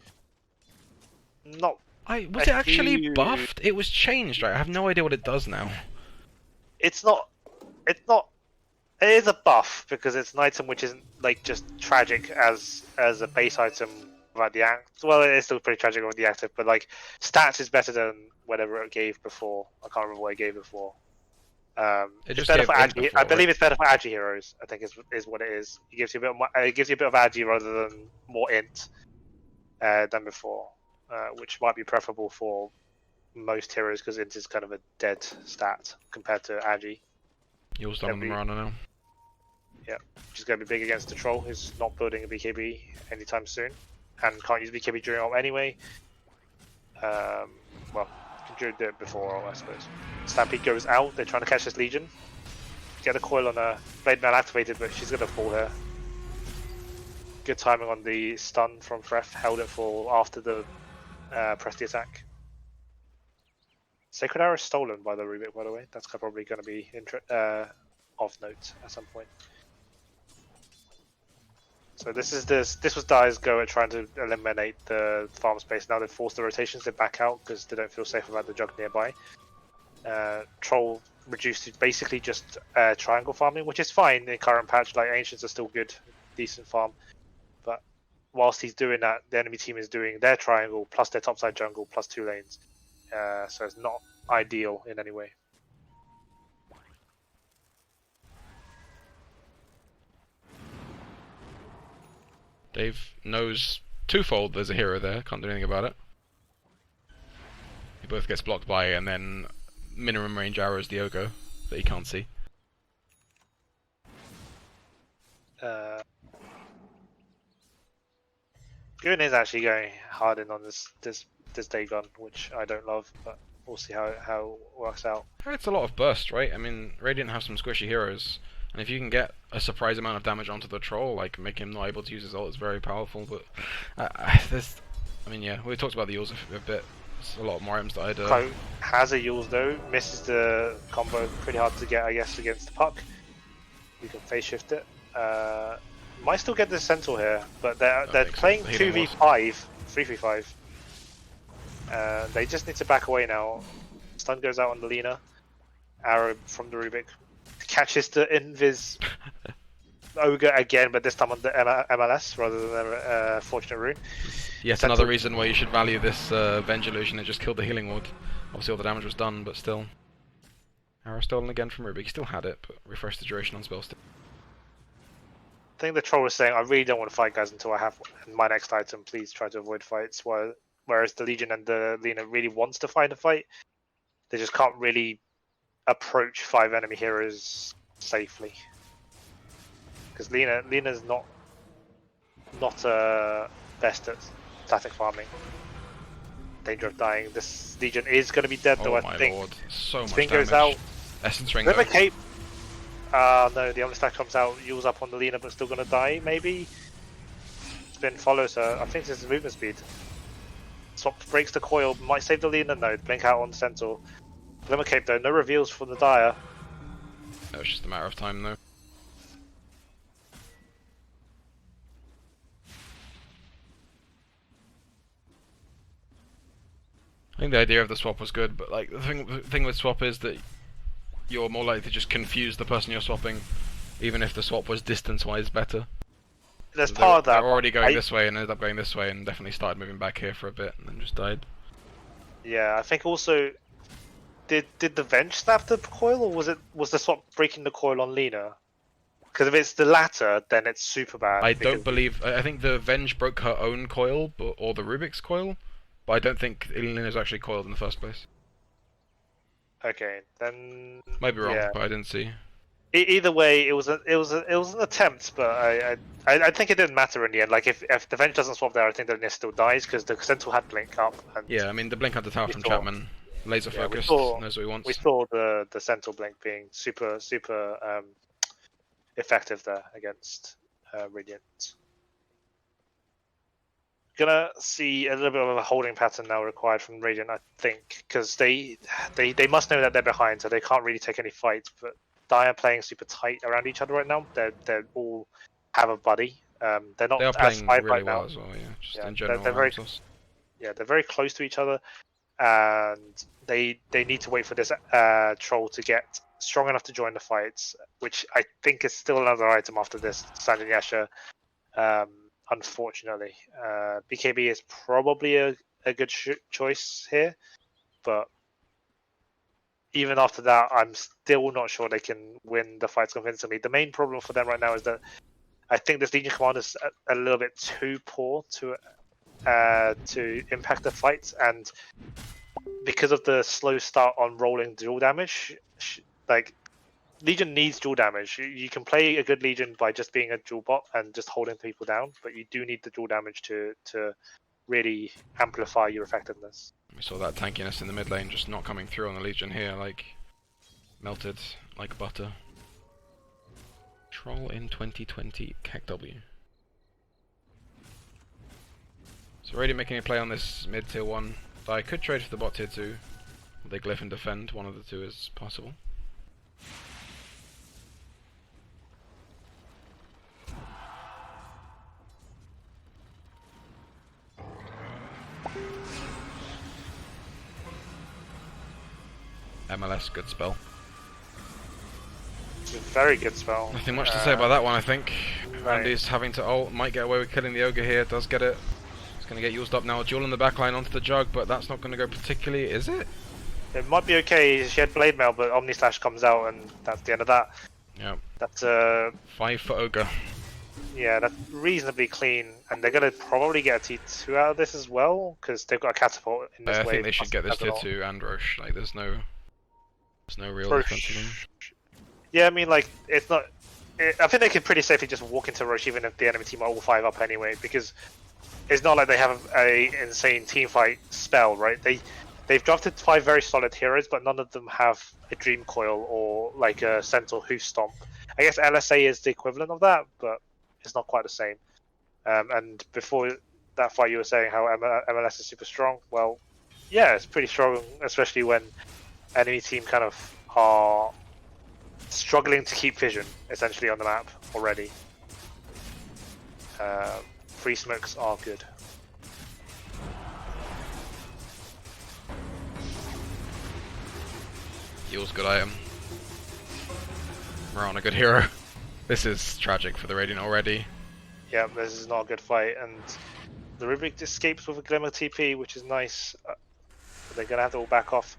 Was it actually buffed? It was changed, right? I have no idea what it does now. It's not... It is a buff, because it's an item which isn't, like, just tragic as a base item about the act. Well, it is still pretty tragic with the active, but like stats is better than whatever it gave before. I can't remember what it gave before. It It's just better gave for int agi. before, I believe right? it's better for agi heroes. I think is what it is. It gives you a bit. It gives you a bit of agi rather than more int than before, which might be preferable for most heroes because int is kind of a dead stat compared to agi. Yours done on the Marana now. Yeah, which is going to be big against the troll who's not building a BKB anytime soon and can't use BKB during ult anyway. Well, can do it before ult, I suppose. Stampede goes out. They're trying to catch this Legion. Get a coil on her. Blade Mail activated, but she's going to fall here. Good timing on the stun from Fref. Held it for after the press the attack. Sacred Arrow stolen by the Rubik, by the way. That's probably going to be of note at some point. So this was Dire's go at trying to eliminate the farm space. Now they've forced the rotations to back out because they don't feel safe about the jug nearby. Troll reduced to basically just triangle farming, which is fine in the current patch. Like Ancients are still good, decent farm. But whilst he's doing that, the enemy team is doing their triangle plus their topside jungle plus 2 lanes. So it's not ideal in any way. Dave knows twofold there's a hero there, can't do anything about it. He both gets blocked by and then minimum range arrows Diogo that he can't see. Goon is actually going hard in on this Dagon, which I don't love, but we'll see how it works out. It's a lot of burst, right? I mean, Radiant have some squishy heroes, and if you can get a surprise amount of damage onto the troll, like make him not able to use his ult, it's very powerful. But I mean, yeah, we talked about the Yules a bit. There's a lot more items that I'd. Has a Yules though, misses the combo, pretty hard to get, I guess, against the puck. You can phase shift it. Might still get the Centaur here, but they're playing 2v5, 3v5. They just need to back away now. Stun goes out on the Lina. Arrow from the Rubik catches the Invis Ogre again, but this time on the MLS rather than the Fortunate Rune. Yet another reason why you should value this Venge Illusion. It just killed the healing ward. Obviously all the damage was done, but still. Arrow stolen again from Rubik. He still had it, but refresh the duration on spell still. I think the troll is saying, I really don't want to fight guys until I have my next item. Please try to avoid fights. Whereas the Legion and the Lina really wants to find a fight. They just can't really approach 5 enemy heroes safely. Because Lina's not best at static farming. Danger of dying. This Legion is going to be dead though, I think. Oh my lord, so much Thing damage. goes out. Essence ring Limit though. Cape. No, the Omnistack comes out, Yules up on the Lina, but still gonna die, maybe? Spin follows her. I think this is movement speed. Swap breaks the coil, might save the Lina, no, blink out on the Centaur. Limit Cape though, no reveals from the Dire. No, it's just a matter of time though. I think the idea of the swap was good, but like the thing with swap is that you're more likely to just confuse the person you're swapping, even if the swap was distance-wise better. There's part of that. They're already going this way and ended up going this way, and definitely started moving back here for a bit, and then just died. Yeah, I think also, did the Venge snap the coil, or was the swap breaking the coil on Lina? Because if it's the latter, then it's super bad. I don't believe. I think the Venge broke her own coil, or the Rubik's coil, but I don't think Lina's actually coiled in the first place. Okay, then Might be wrong, yeah. but I didn't see. Either way, it was an attempt, but I think it didn't matter in the end. Like if the Venge doesn't swap there, I think the Nis still dies because the Centaur had blink up. And Yeah, I mean the blink had the tower from Chapman, laser focused, knows what he wants. We saw the Centaur blink being super effective there against Radiant. Gonna see a little bit of a holding pattern now required from Radiant, I think, because they must know that they're behind, so they can't really take any fights. But Dire playing super tight around each other right now. They all have a buddy. They're not They are as playing tight really right well now. as well, yeah. Just Yeah, in general. they're very close to each other, and they need to wait for this troll to get strong enough to join the fights, which I think is still another item after this Sanjay Yasha unfortunately. BKB is probably a good choice here, but even after that, I'm still not sure they can win the fights convincingly. The main problem for them right now is that I think this Legion commander is a little bit too poor to impact the fights, and because of the slow start on rolling dual damage, like Legion needs dual damage. You can play a good Legion by just being a dual bot and just holding people down, but you do need the dual damage to really amplify your effectiveness. We saw that tankiness in the mid lane just not coming through on the Legion here, like melted like butter. Troll in 2020 KW. So already making a play on this mid tier 1. I could trade for the bot tier 2. They glyph and defend, one of the two is possible. MLS, good spell. It's a very good spell. Nothing much to say about that one, I think. Right. Randy's having to ult, might get away with killing the ogre here, does get it. It's going to get used up now. Duel in the backline onto the jug, but that's not going to go particularly, is it? It might be okay. She had blade mail, but Omni Slash comes out, and that's the end of that. Yeah. That's 5 for ogre. yeah, that's reasonably clean, and they're gonna probably get a T2 out of this as well because they've got a catapult in this I wave. think they should get this tier Catapult. 2 and Roche. Like, there's no real Roche. defense to them. Yeah, I mean, like, it's not. I think they can pretty safely just walk into Roche even if the enemy team are all 5 up anyway, because it's not like they have a insane team fight spell, right? They've drafted 5 very solid heroes, but none of them have a Dream Coil or like a Centaur Hoof Stomp. I guess LSA is the equivalent of that, but it's not quite the same. And before that fight, you were saying how MLS is super strong. Well, yeah, it's pretty strong, especially when enemy team kind of are struggling to keep vision essentially on the map already. Free smokes are good. Heal's good item. We're on a good hero. This is tragic for the Radiant already. Yeah, this is not a good fight, and the Rubik escapes with a Glimmer TP, which is nice. They're gonna have to all back off.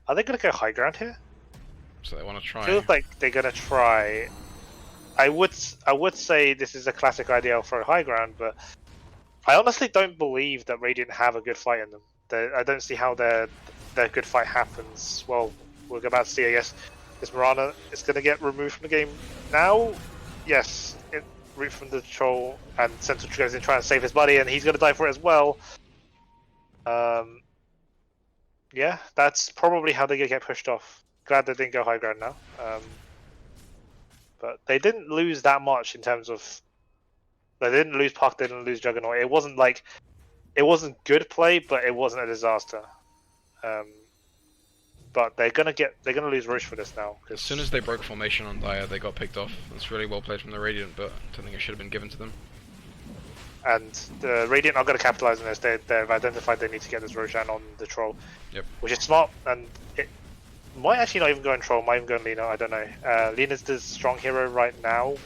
Are they gonna go high ground here? So they want to try. Feels like they're gonna try. I would say this is a classic IDL for a high ground, but I honestly don't believe that Radiant have a good fight in them. I don't see how their good fight happens. Well, we're about to see, I guess. Is Mirana is going to get removed from the game now? Yes, root from the troll, and Central goes in trying to save his buddy, and he's going to die for it as well. Yeah, that's probably how they get pushed off. Glad they didn't go high ground now. But they didn't lose that much in terms of. They didn't lose Puck, they didn't lose Juggernaut. It wasn't good play, but it wasn't a disaster. But they're gonna lose Roche for this now. As soon as they broke formation on Dire, they got picked off. That's really well played from the Radiant, but I don't think it should have been given to them. And the Radiant are going to capitalize on this. They've identified they need to get this Roshan on the troll, Yep. which is smart. And it might actually not even go in troll. Might even go in Lina. I don't know. Lina's the strong hero right now.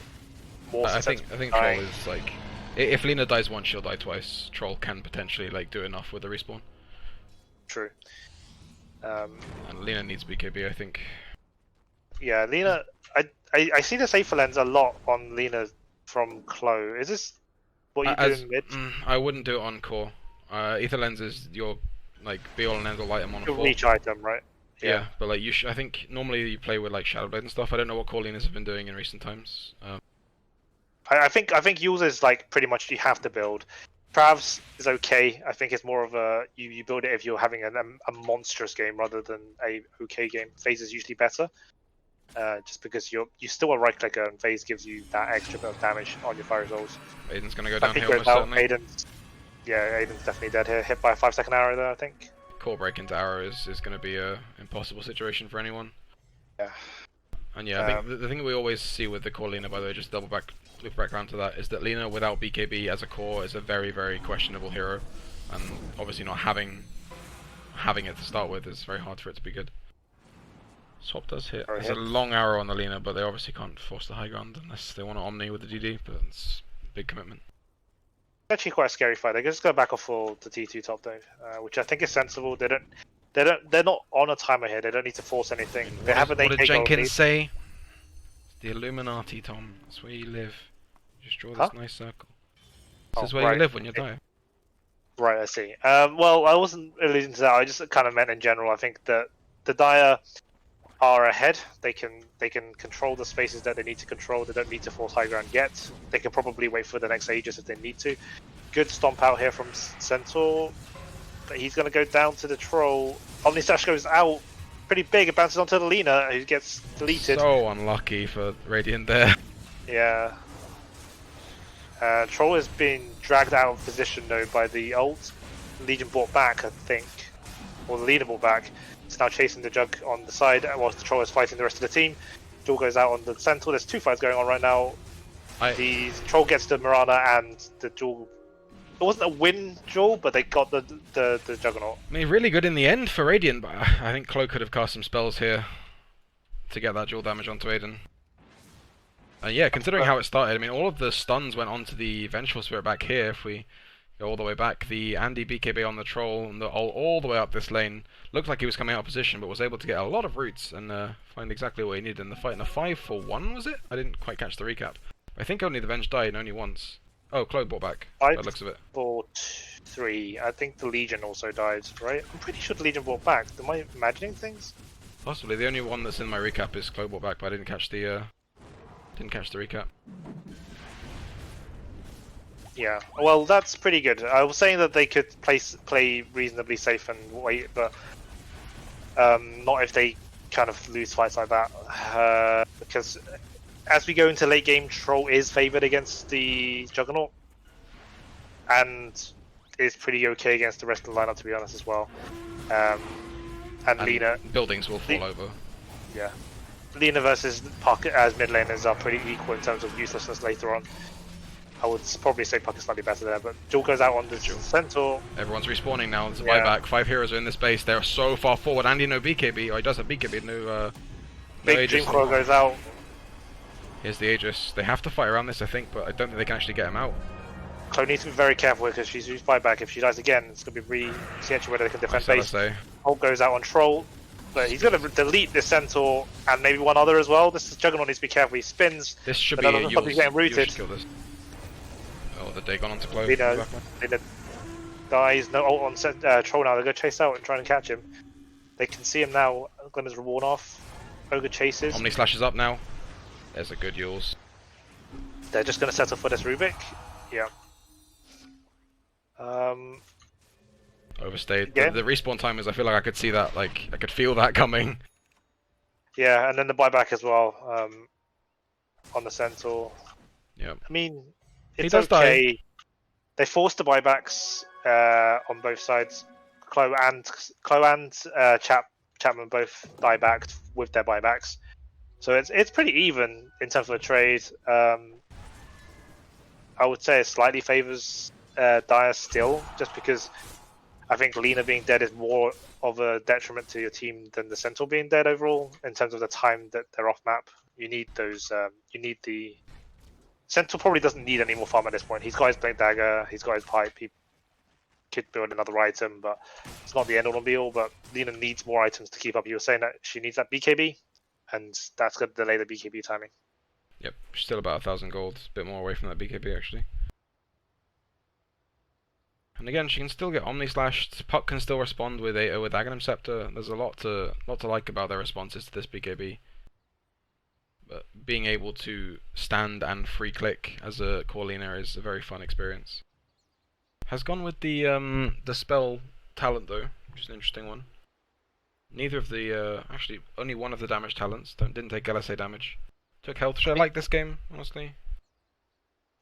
I think Troll is like, if Lina dies once, she'll die twice. Troll can potentially like do enough with the respawn. True. And Lina needs BKB, I think. Yeah, Lina. I see the safer lens a lot on Lina from Chloe. Is this what you do in mid? I wouldn't do it on core. Ether lens is your like be all and end all item on a Your full. reach item, right? Yeah, but like I think normally you play with like Shadowblade and stuff. I don't know what core Linas have been doing in recent times. I think yours is like pretty much you have to build. Trav's is okay. I think it's more of a you build it if you're having a monstrous game rather than a okay game. Phase is usually better, just because you're still a right clicker and Phase gives you that extra bit of damage on your fire rolls. Aiden's gonna go I think downhill most certainly. Aiden's definitely dead here. Hit by a 5-second arrow there, I think. Core break into arrow is going to be a impossible situation for anyone. Yeah. And yeah, I think the thing we always see with the core Lina, by the way, just loop back around to that, is that Lina without BKB as a core is a very, very questionable hero, and obviously not having it to start with is very hard for it to be good. Swap does hit. There's a long arrow on the Lina, but they obviously can't force the high ground unless they want to Omni with the DD, but it's a big commitment. actually quite a scary fight. They just go back off for the T2 top though, which I think is sensible. They're not on a timer here. They don't need to force anything. They have an What 8k did gold Jenkins lead. say? It's the Illuminati, Tom. That's where you live. Just draw this Huh? nice circle. This Oh, is where right. you live when you die. Right, I see. Well, I wasn't alluding to that. I just kind of meant in general. I think that the Dire are ahead. They can control the spaces that they need to control. They don't need to force high ground yet. They can probably wait for the next Aegis if they need to. Good stomp out here from Centaur. But he's going to go down to the troll. Omnislash goes out pretty big. It bounces onto the Lina, who gets deleted. So unlucky for Radiant there. Yeah. Troll has been dragged out of position though by the ult. Legion brought back, I think. Or the Legion brought back. It's now chasing the Jug on the side whilst the Troll is fighting the rest of the team. Duel goes out on the Centaur. There's two fights going on right now. The Troll gets the Mirana and the Duel. It wasn't a win duel, but they got the Juggernaut. I mean, really good in the end for Radiant, but I think Clo could have cast some spells here to get that dual damage onto Aiden. Yeah, considering how it started, I mean, all of the stuns went onto the Vengeful Spirit back here. If we go all the way back, the Andy BKB on the Troll and all the way up this lane looked like he was coming out of position, but was able to get a lot of roots and find exactly what he needed in the fight. In a 5-for-1, was it? I didn't quite catch the recap. I think only the Venge died, and only once. Oh, Claude brought back. By the looks of it. 5-4-3. I think the Legion also died, right? I'm pretty sure the Legion brought back. Am I imagining things? Possibly. The only one that's in my recap is Claude brought back, but I didn't catch the recap. Yeah, well, that's pretty good. I was saying that they could play reasonably safe and wait, but not if they kind of lose fights like that. Because as we go into late game, Troll is favoured against the Juggernaut, and is pretty okay against the rest of the lineup, to be honest, as well. And Lina, buildings will fall over. Yeah, Lina versus Puck as mid laners are pretty equal in terms of uselessness later on. I would probably say Puck is slightly better there, but Jewel goes out on the Centaur. Everyone's respawning now. There's a buyback. 5 heroes are in this base. They're so far forward. Andy no BKB. Oh, he does have BKB. No Big Dream Coil goes out. Here's the Aegis. They have to fight around this, I think, but I don't think they can actually get him out. Chloe needs to be very careful because she's used buyback. If she dies again, it's going to be essentially whether they can defend base. Hulk goes out on Troll, but he's going to delete the Centaur and maybe one other as well. This Juggernaut needs to be careful. He spins. This should be a he's getting rooted. Kill this. Oh, the Dagon onto Chloe. Lina dies. No ult on Troll now. They're going to chase out and try and catch him. They can see him now. Glimmer's worn off. Ogre chases. Omni slashes up now. There's a good Yules. They're just going to settle for this Rubik. Yeah. Overstayed. The respawn timers, I feel like I could see that, like, I could feel that coming. Yeah, and then the buyback as well, on the Centaur. Yeah. I mean, it's okay. Die. They forced the buybacks on both sides. Chloe and Chapman both buybacked with their buybacks. So it's pretty even in terms of the trade. I would say it slightly favours Dire still, just because I think Lina being dead is more of a detriment to your team than the Centaur being dead overall, in terms of the time that they're off map. You need those, you need the... Centaur probably doesn't need any more farm at this point. He's got his Blade Dagger, he's got his Pipe, he could build another item, but it's not the end all and be all, but Lina needs more items to keep up. You were saying that she needs that BKB, and that's going to delay the BKB timing. Yep, she's still about 1,000 gold, a bit more away from that BKB actually. And again, she can still get Omni Slashed. Puck can still respond with Aghanim Scepter. There's a lot to like about their responses to this BKB. But being able to stand and free click as a core Lina is a very fun experience. Has gone with the spell talent though, which is an interesting one. Neither of the actually only one of the damage talents didn't take LSA damage. Took health. Should I like this game honestly?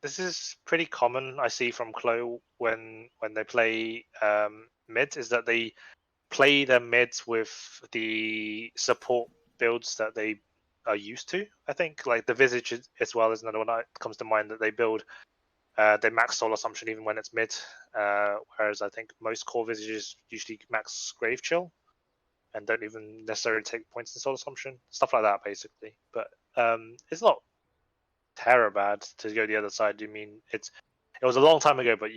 This is pretty common, I see from Chloe when they play mid, is that they play their mids with the support builds that they are used to. I think like the Visage as well is another one that comes to mind that they build. They max Soul Assumption even when it's mid, whereas I think most core Visages usually max Grave Chill and don't even necessarily take points in Soul Assumption. Stuff like that basically. But it's not terror bad to go the other side. I mean, It was a long time ago, but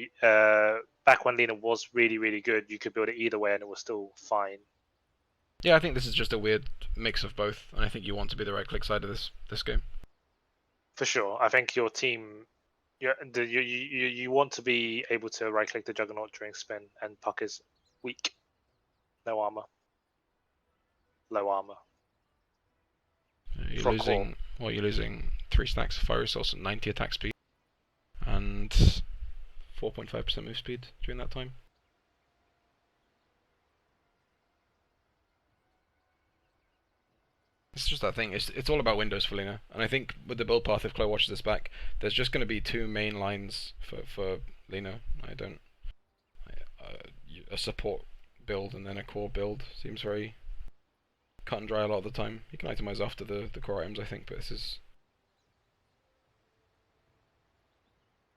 back when Lena was really, really good, you could build it either way and it was still fine. Yeah, I think this is just a weird mix of both, and I think you want to be the right-click side of this game. For sure. I think your team, you want to be able to right-click the Juggernaut during spin, and Puck is weak. No armor. Low armor. You're losing, well, you're losing 3 stacks of fire resource and 90 attack speed, and 4.5% move speed during that time. It's just that thing. It's all about windows for Lena, and I think with the build path, if Chloe watches this back, there's just going to be 2 main lines for Lena. A support build and then a core build seems very cut and dry a lot of the time. You can itemize after the core items, I think, but this is.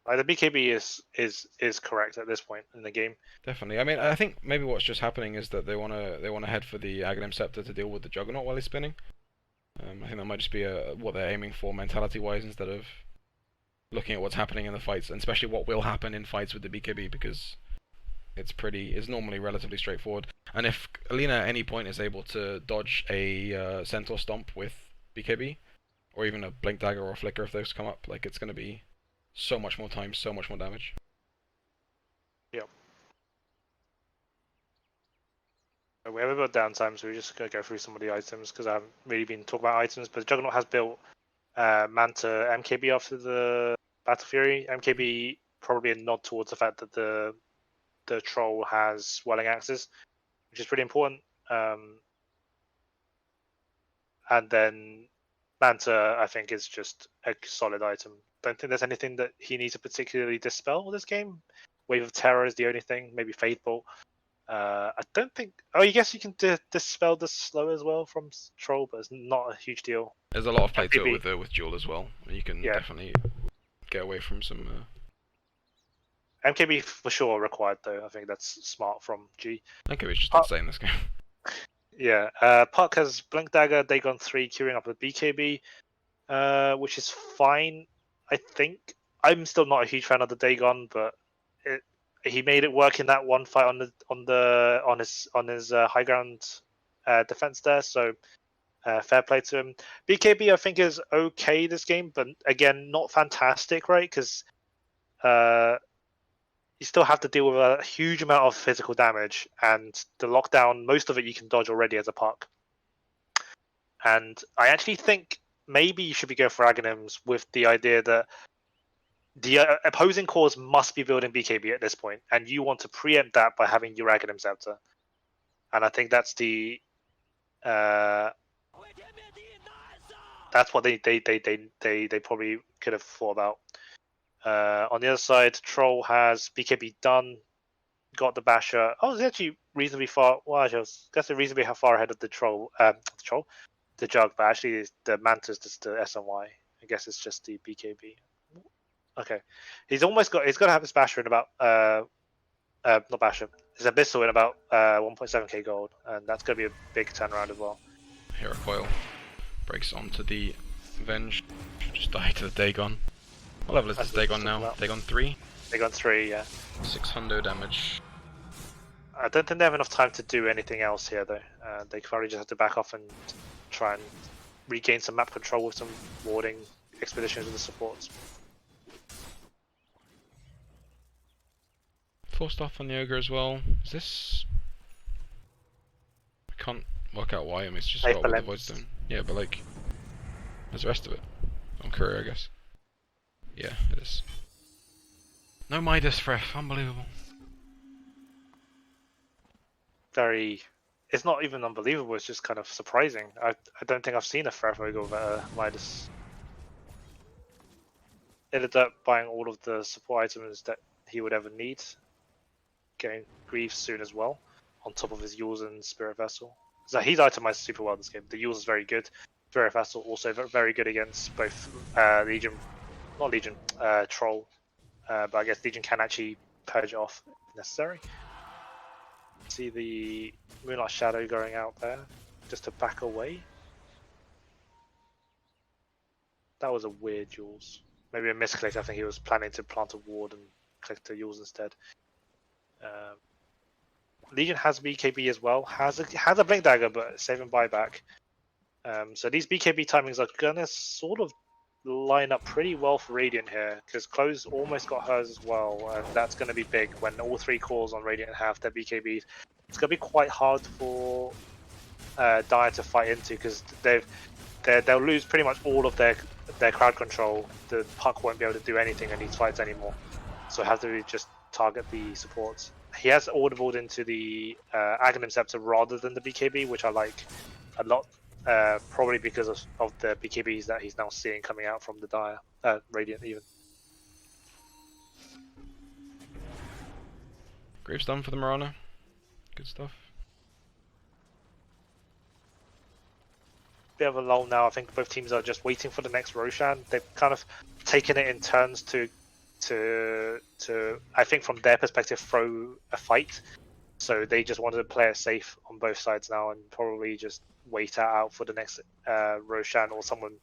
The BKB is correct at this point in the game. Definitely. I mean, I think maybe what's just happening is that they wanna head for the Aghanim Scepter to deal with the Juggernaut while he's spinning. I think that might just be what they're aiming for mentality-wise, instead of looking at what's happening in the fights, and especially what will happen in fights with the BKB, because it's normally relatively straightforward. And if Alina at any point is able to dodge a Centaur Stomp with BKB, or even a Blink Dagger or a Flicker if those come up, like, it's going to be so much more time, so much more damage. Yep. We have a bit of downtime, so we're just going to go through some of the items, because I haven't really been talking about items, but Juggernaut has built Manta MKB after the Battle Fury. MKB probably a nod towards the fact that the troll has Swelling Axes, which is pretty important. And then Manta, I think, is just a solid item. Don't think there's anything that he needs to particularly dispel this game. Wave of Terror is the only thing, maybe Fade Bolt. I don't think. Oh, I guess you can dispel the slow as well from Troll, but it's not a huge deal. There's a lot of play to it with Duel as well. You can definitely get away from some. MKB for sure required though. I think that's smart from G. MKB is just insane in this game. Yeah, Puck has Blink Dagger, Dagon 3 queuing up with BKB, which is fine. I think I'm still not a huge fan of the Dagon, but he made it work in that one fight on his high ground defense there. So fair play to him. BKB I think is okay this game, but again not fantastic, right? Because you still have to deal with a huge amount of physical damage, and the lockdown, most of it you can dodge already as a Puck. And I actually think maybe you should be going for Aghanims with the idea that the opposing cores must be building BKB at this point, and you want to preempt that by having your Aghanim Scepter. And I think that's the that's what they probably could have thought about. On the other side, Troll has BKB done, got the Basher. Oh, it's actually reasonably far. Well, I was guessing reasonably far ahead of the the Jug, but actually the Manta's just the SNY. I guess it's just the BKB. Okay, he's got to have his Basher in about not Basher. His Abyssal in about 1.7k gold, and that's going to be a big turnaround as well. Hero Coil breaks onto the Venge, just die to the Dagon. What level is this Dagon now? Dagon 3? Dagon 3, yeah. 600 damage. I don't think they have enough time to do anything else here, though. They probably just have to back off and try and regain some map control with some warding expeditions with the supports. Forced off on the Ogre as well. Is this... I can't work out why. I mean, it's just got the Void Stone. Yeah, but like... Where's the rest of it? On Courier, I guess. Yeah, it is. No Midas Fref, unbelievable. It's not even unbelievable, it's just kind of surprising. I don't think I've seen a Fref go with a Midas. Ended up buying all of the support items that he would ever need. Getting Greaves soon as well, on top of his Yules and Spirit Vessel. So he's itemized super well this game. The Yules is very good. Spirit Vessel also very good against both Troll, but I guess Legion can actually purge it off if necessary. See the Moonlight Shadow going out there, just to back away. That was a weird Jules. Maybe a misclick. I think he was planning to plant a ward and click to Yules instead. Legion has BKB as well. Has a Blink Dagger, but saving buyback. So these BKB timings are gonna sort of line up pretty well for Radiant here, because Close almost got hers as well, and that's gonna be big when all 3 cores on Radiant have their BKBs. It's gonna be quite hard for Dire to fight into, because they'll lose pretty much all of their crowd control. The Puck won't be able to do anything in these fights anymore, so have to just target the supports. He has audibled into the Aghanim Scepter rather than the BKB, which I like a lot, probably because of the BKBs that he's now seeing coming out from the Dire, Radiant even. Graves done for the Mirana. Good stuff. Bit of a lull now. I think both teams are just waiting for the next Roshan. They've kind of taken it in turns to I think from their perspective throw a fight. So they just wanted to play it safe on both sides now and probably just wait out for the next Roshan, or someone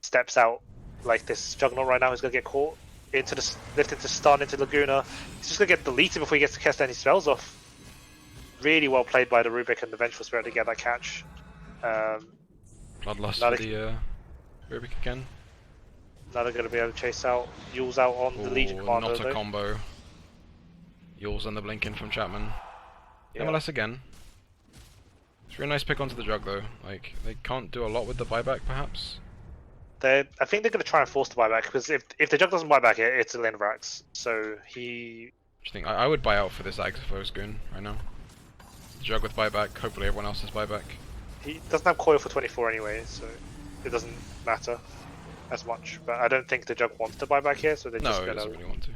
steps out like this Juggernaut right now who's gonna get caught into the lifted to stun into Laguna. He's just gonna get deleted before he gets to cast any spells off. Really well played by the Rubik and the Vengeful Spirit to get that catch. Bloodlust for the Rubik again. Now they're going to be able to chase out Yules out on the Legion Commander. Not a combo. Yules and the Blinking from Chapman. Yeah. MLS again. It's a really nice pick onto the Jug though. Like, they can't do a lot with the buyback perhaps. I think they're going to try and force the buyback, because if the Jug doesn't buy back it's a Linvrax. So he... I think I would buy out for this Axophos Goon right now. The Jug with buyback, hopefully everyone else has buyback. He doesn't have coil for 24 anyway, so it doesn't matter as much. But I don't think the Jug wants to buy back here, so they're just going to really want to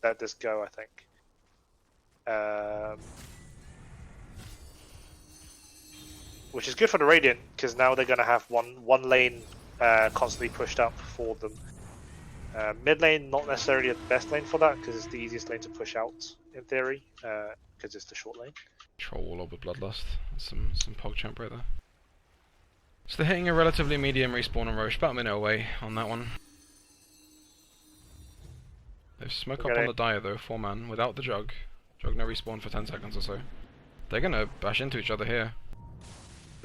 let this go, I think. Which is good for the Radiant, because now they're going to have one lane constantly pushed up for them. Mid lane, not necessarily the best lane for that, because it's the easiest lane to push out, in theory, because it's the short lane. Troll Warlord with Bloodlust. That's some PogChamp right there. So they're hitting a relatively medium respawn on Roche, about a minute away on that one. They've smoke up on the Dire though, 4-man, without the Jug. Jug no respawn for 10 seconds or so. They're gonna bash into each other here.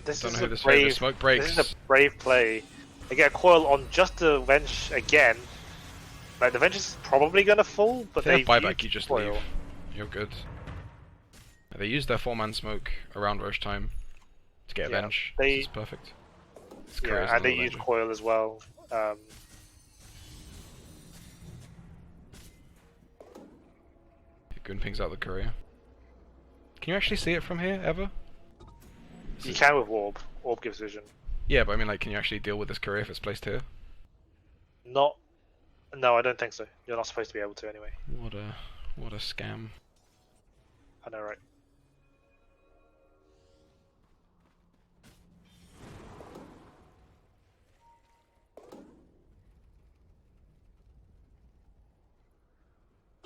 This Don't is know a who this brave, is. Smoke breaks. This is a brave play. They get a coil on just the Venge again. Like, the Venge is probably gonna fall, but they they have buyback, you just leave. You're good. They used their 4-man smoke around Roche time to get a Venge. This is perfect. Yeah, and they use coil as well. Goon pings out the courier. Can you actually see it from here, ever? You can with Orb. Orb gives vision. Yeah, but I mean, like, can you actually deal with this courier if it's placed here? No, I don't think so. You're not supposed to be able to anyway. What a scam. I know, right?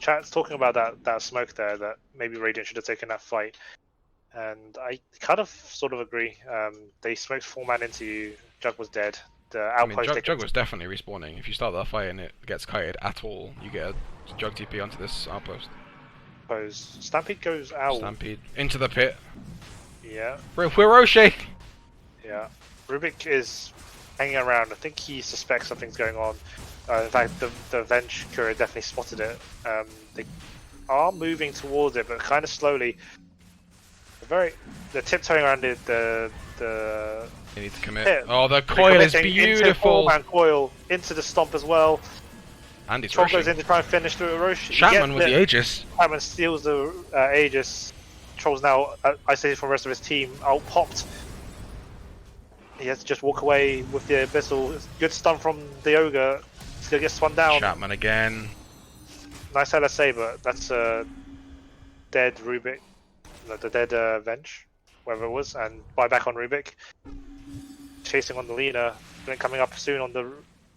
Chat's talking about that smoke there, that maybe Radiant should have taken that fight, and I kind of sort of agree. They smoked 4-man into you. Jug was dead. The outpost. Jug was definitely respawning. If you start that fight and it gets kited at all, you get a Jug TP onto this outpost. Stampede goes out. Stampede into the pit. Yeah. We're Roche. Yeah. Rubik is hanging around. I think he suspects something's going on. In fact, the Venge courier definitely spotted it. They are moving towards it, but kind of slowly. They're tiptoeing around it. They need to commit. Pit. Oh, the coil is beautiful. Into 4-man coil into the stomp as well. And he's Troll rushing. goes in to try and finish through a rush. Chapman with the Aegis. Chapman steals the Aegis. Troll's now isolated from the rest of his team. Out popped. He has to just walk away with the Abyssal. Good stun from the Ogre. He's gonna get spun down. Chapman again. Nice LSA, but that's a dead Rubik. No, the dead Venge, whatever it was, and buyback on Rubik. Chasing on the Lina. Then coming up soon on the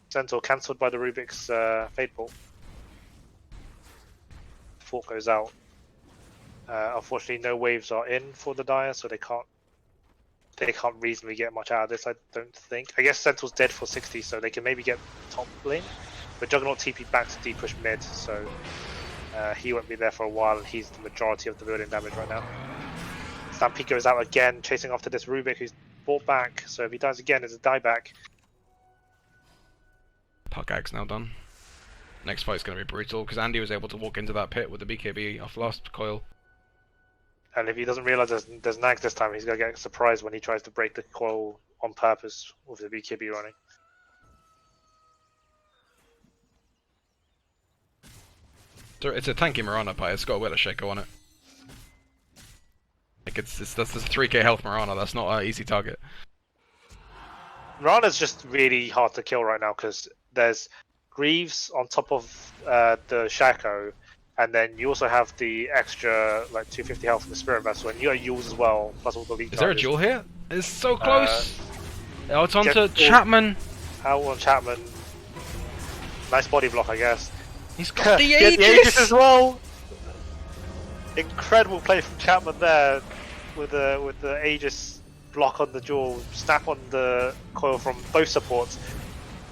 Centaur, cancelled by the Rubik's Fade Bolt. Fort goes out. Unfortunately, no waves are in for the Dire, so they can't reasonably get much out of this, I don't think. I guess Centaur's dead for 60, so they can maybe get top lane. But Juggernaut TP back to deep push mid, so He won't be there for a while, and he's the majority of the building damage right now. Stampede goes out again, chasing after this Rubik, who's brought back. So if he dies again, it's a dieback. Puck Ag's now done. Next fight's going to be brutal, because Andy was able to walk into that pit with the BKB off last coil. And if he doesn't realize there's nags this time, he's going to get surprised when he tries to break the coil on purpose with the BKB running. So it's a tanky Marana pie, it's got a Willow Shaker on it. Like that's a 3k health Marana, that's not an easy target. Rana's just really hard to kill right now because there's Greaves on top of the Shaco, and then you also have the extra like 250 health from the Spirit Vessel, and you got Yules as well, plus all the lead. Is there a duel here? It's so close! Oh, it's onto Chapman! Out on Chapman. Nice body block, I guess. He's got the Get Aegis! the Aegis as well! Incredible play from Chapman there with the Aegis block on the duel, snap on the coil from both supports.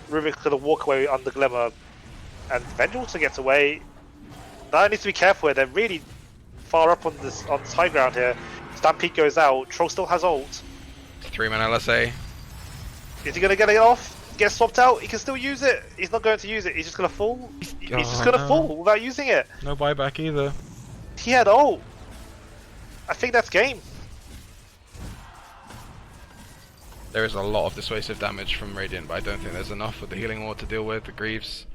Rubik's gonna walk away under Glimmer, and Venge also gets away. Now needs to be careful here, they're really far up on this high ground here. Stampede goes out, Troll still has ult. 3-man LSA. Is he gonna get it off? Get swapped out? He can still use it. He's not going to use it, he's just gonna fall. He's just gonna fall without using it. No buyback either. He had ult. I think that's game. There is a lot of dissuasive damage from Radiant, but I don't think there's enough with the healing ward to deal with. The Greaves,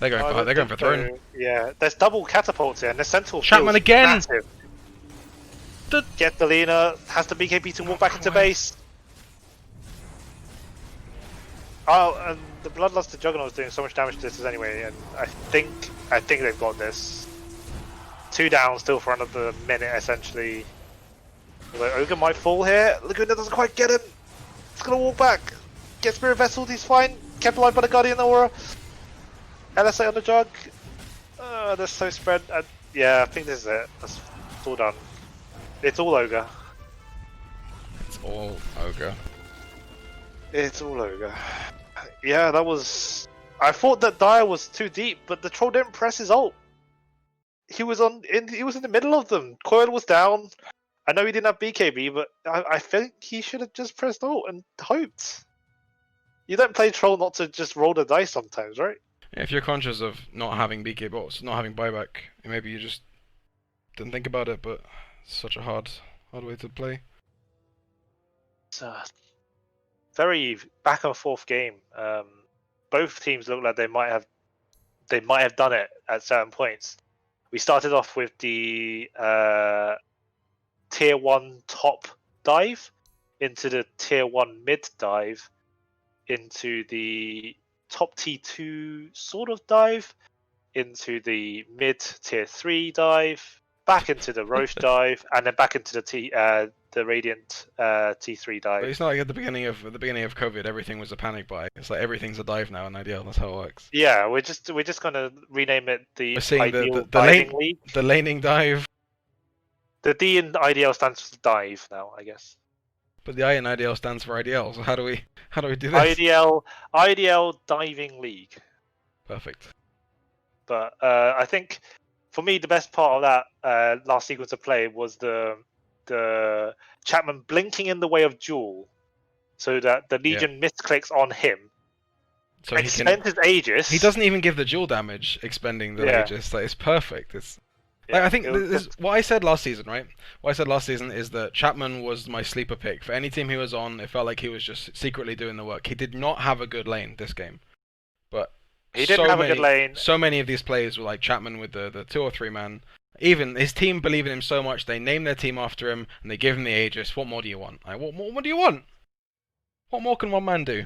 they're going for throne. So. Yeah, there's double catapults here, and the Sentinel Chapman again. Massive. Get the Lena, has the BKB to walk back into base. Oh, and the Bloodlust Juggernaut is doing so much damage to this anyway, and I think they've got this. 2 down, still for another minute essentially. Although Ogre might fall here. Laguna doesn't quite get him. It's gonna walk back. Get Spirit Vessel, he's fine. Kept alive by the Guardian Aura. LSA on the jug. They're so spread. Yeah, I think this is it. It's all done. It's all Ogre. It's all Ogre. It's all Ogre. Yeah, that was... I thought that Dire was too deep, but the Troll didn't press his ult. He was in the middle of them. Coil was down. I know he didn't have BKB, but I think he should have just pressed ult and hoped. You don't play Troll not to just roll the dice sometimes, right? Yeah, if you're conscious of not having BK bots, not having buyback, maybe you just didn't think about it, but it's such a hard way to play. It's a very back and forth game. Both teams look like they might have done it at certain points. We started off with the tier 1 top dive into the tier 1 mid dive into the top T2 sort of dive into the mid tier 3 dive back into the Roche dive and then back into the Radiant T3 dive. But it's not like at the beginning of COVID everything was a panic buy. It's like everything's a dive now in IDL. That's how it works. Yeah, we're just gonna rename it the IDL diving league. The laning dive. The D in IDL stands for dive now, I guess. But the I in IDL stands for IDL. So how do we do this? IDL diving league. Perfect. But I think for me the best part of that last sequence of play was the Chapman blinking in the way of Jewel, so that the Legion misclicks on him. So expends his Aegis. He doesn't even give the dual damage, expending the Aegis. Like, it's perfect. It's like, I think this, what I said last season, right? What I said last season is that Chapman was my sleeper pick. For any team he was on, it felt like he was just secretly doing the work. He did not have a good lane this game. But he didn't have a good lane. So many of these plays were like Chapman with the 2 or 3 man. Even his team believe in him so much, they name their team after him, and they give him the Aegis. What more do you want? Like, what more do you want? What more can one man do?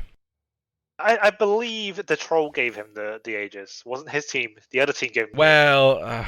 I believe the Troll gave him the Aegis. It wasn't his team. The other team gave him. Well,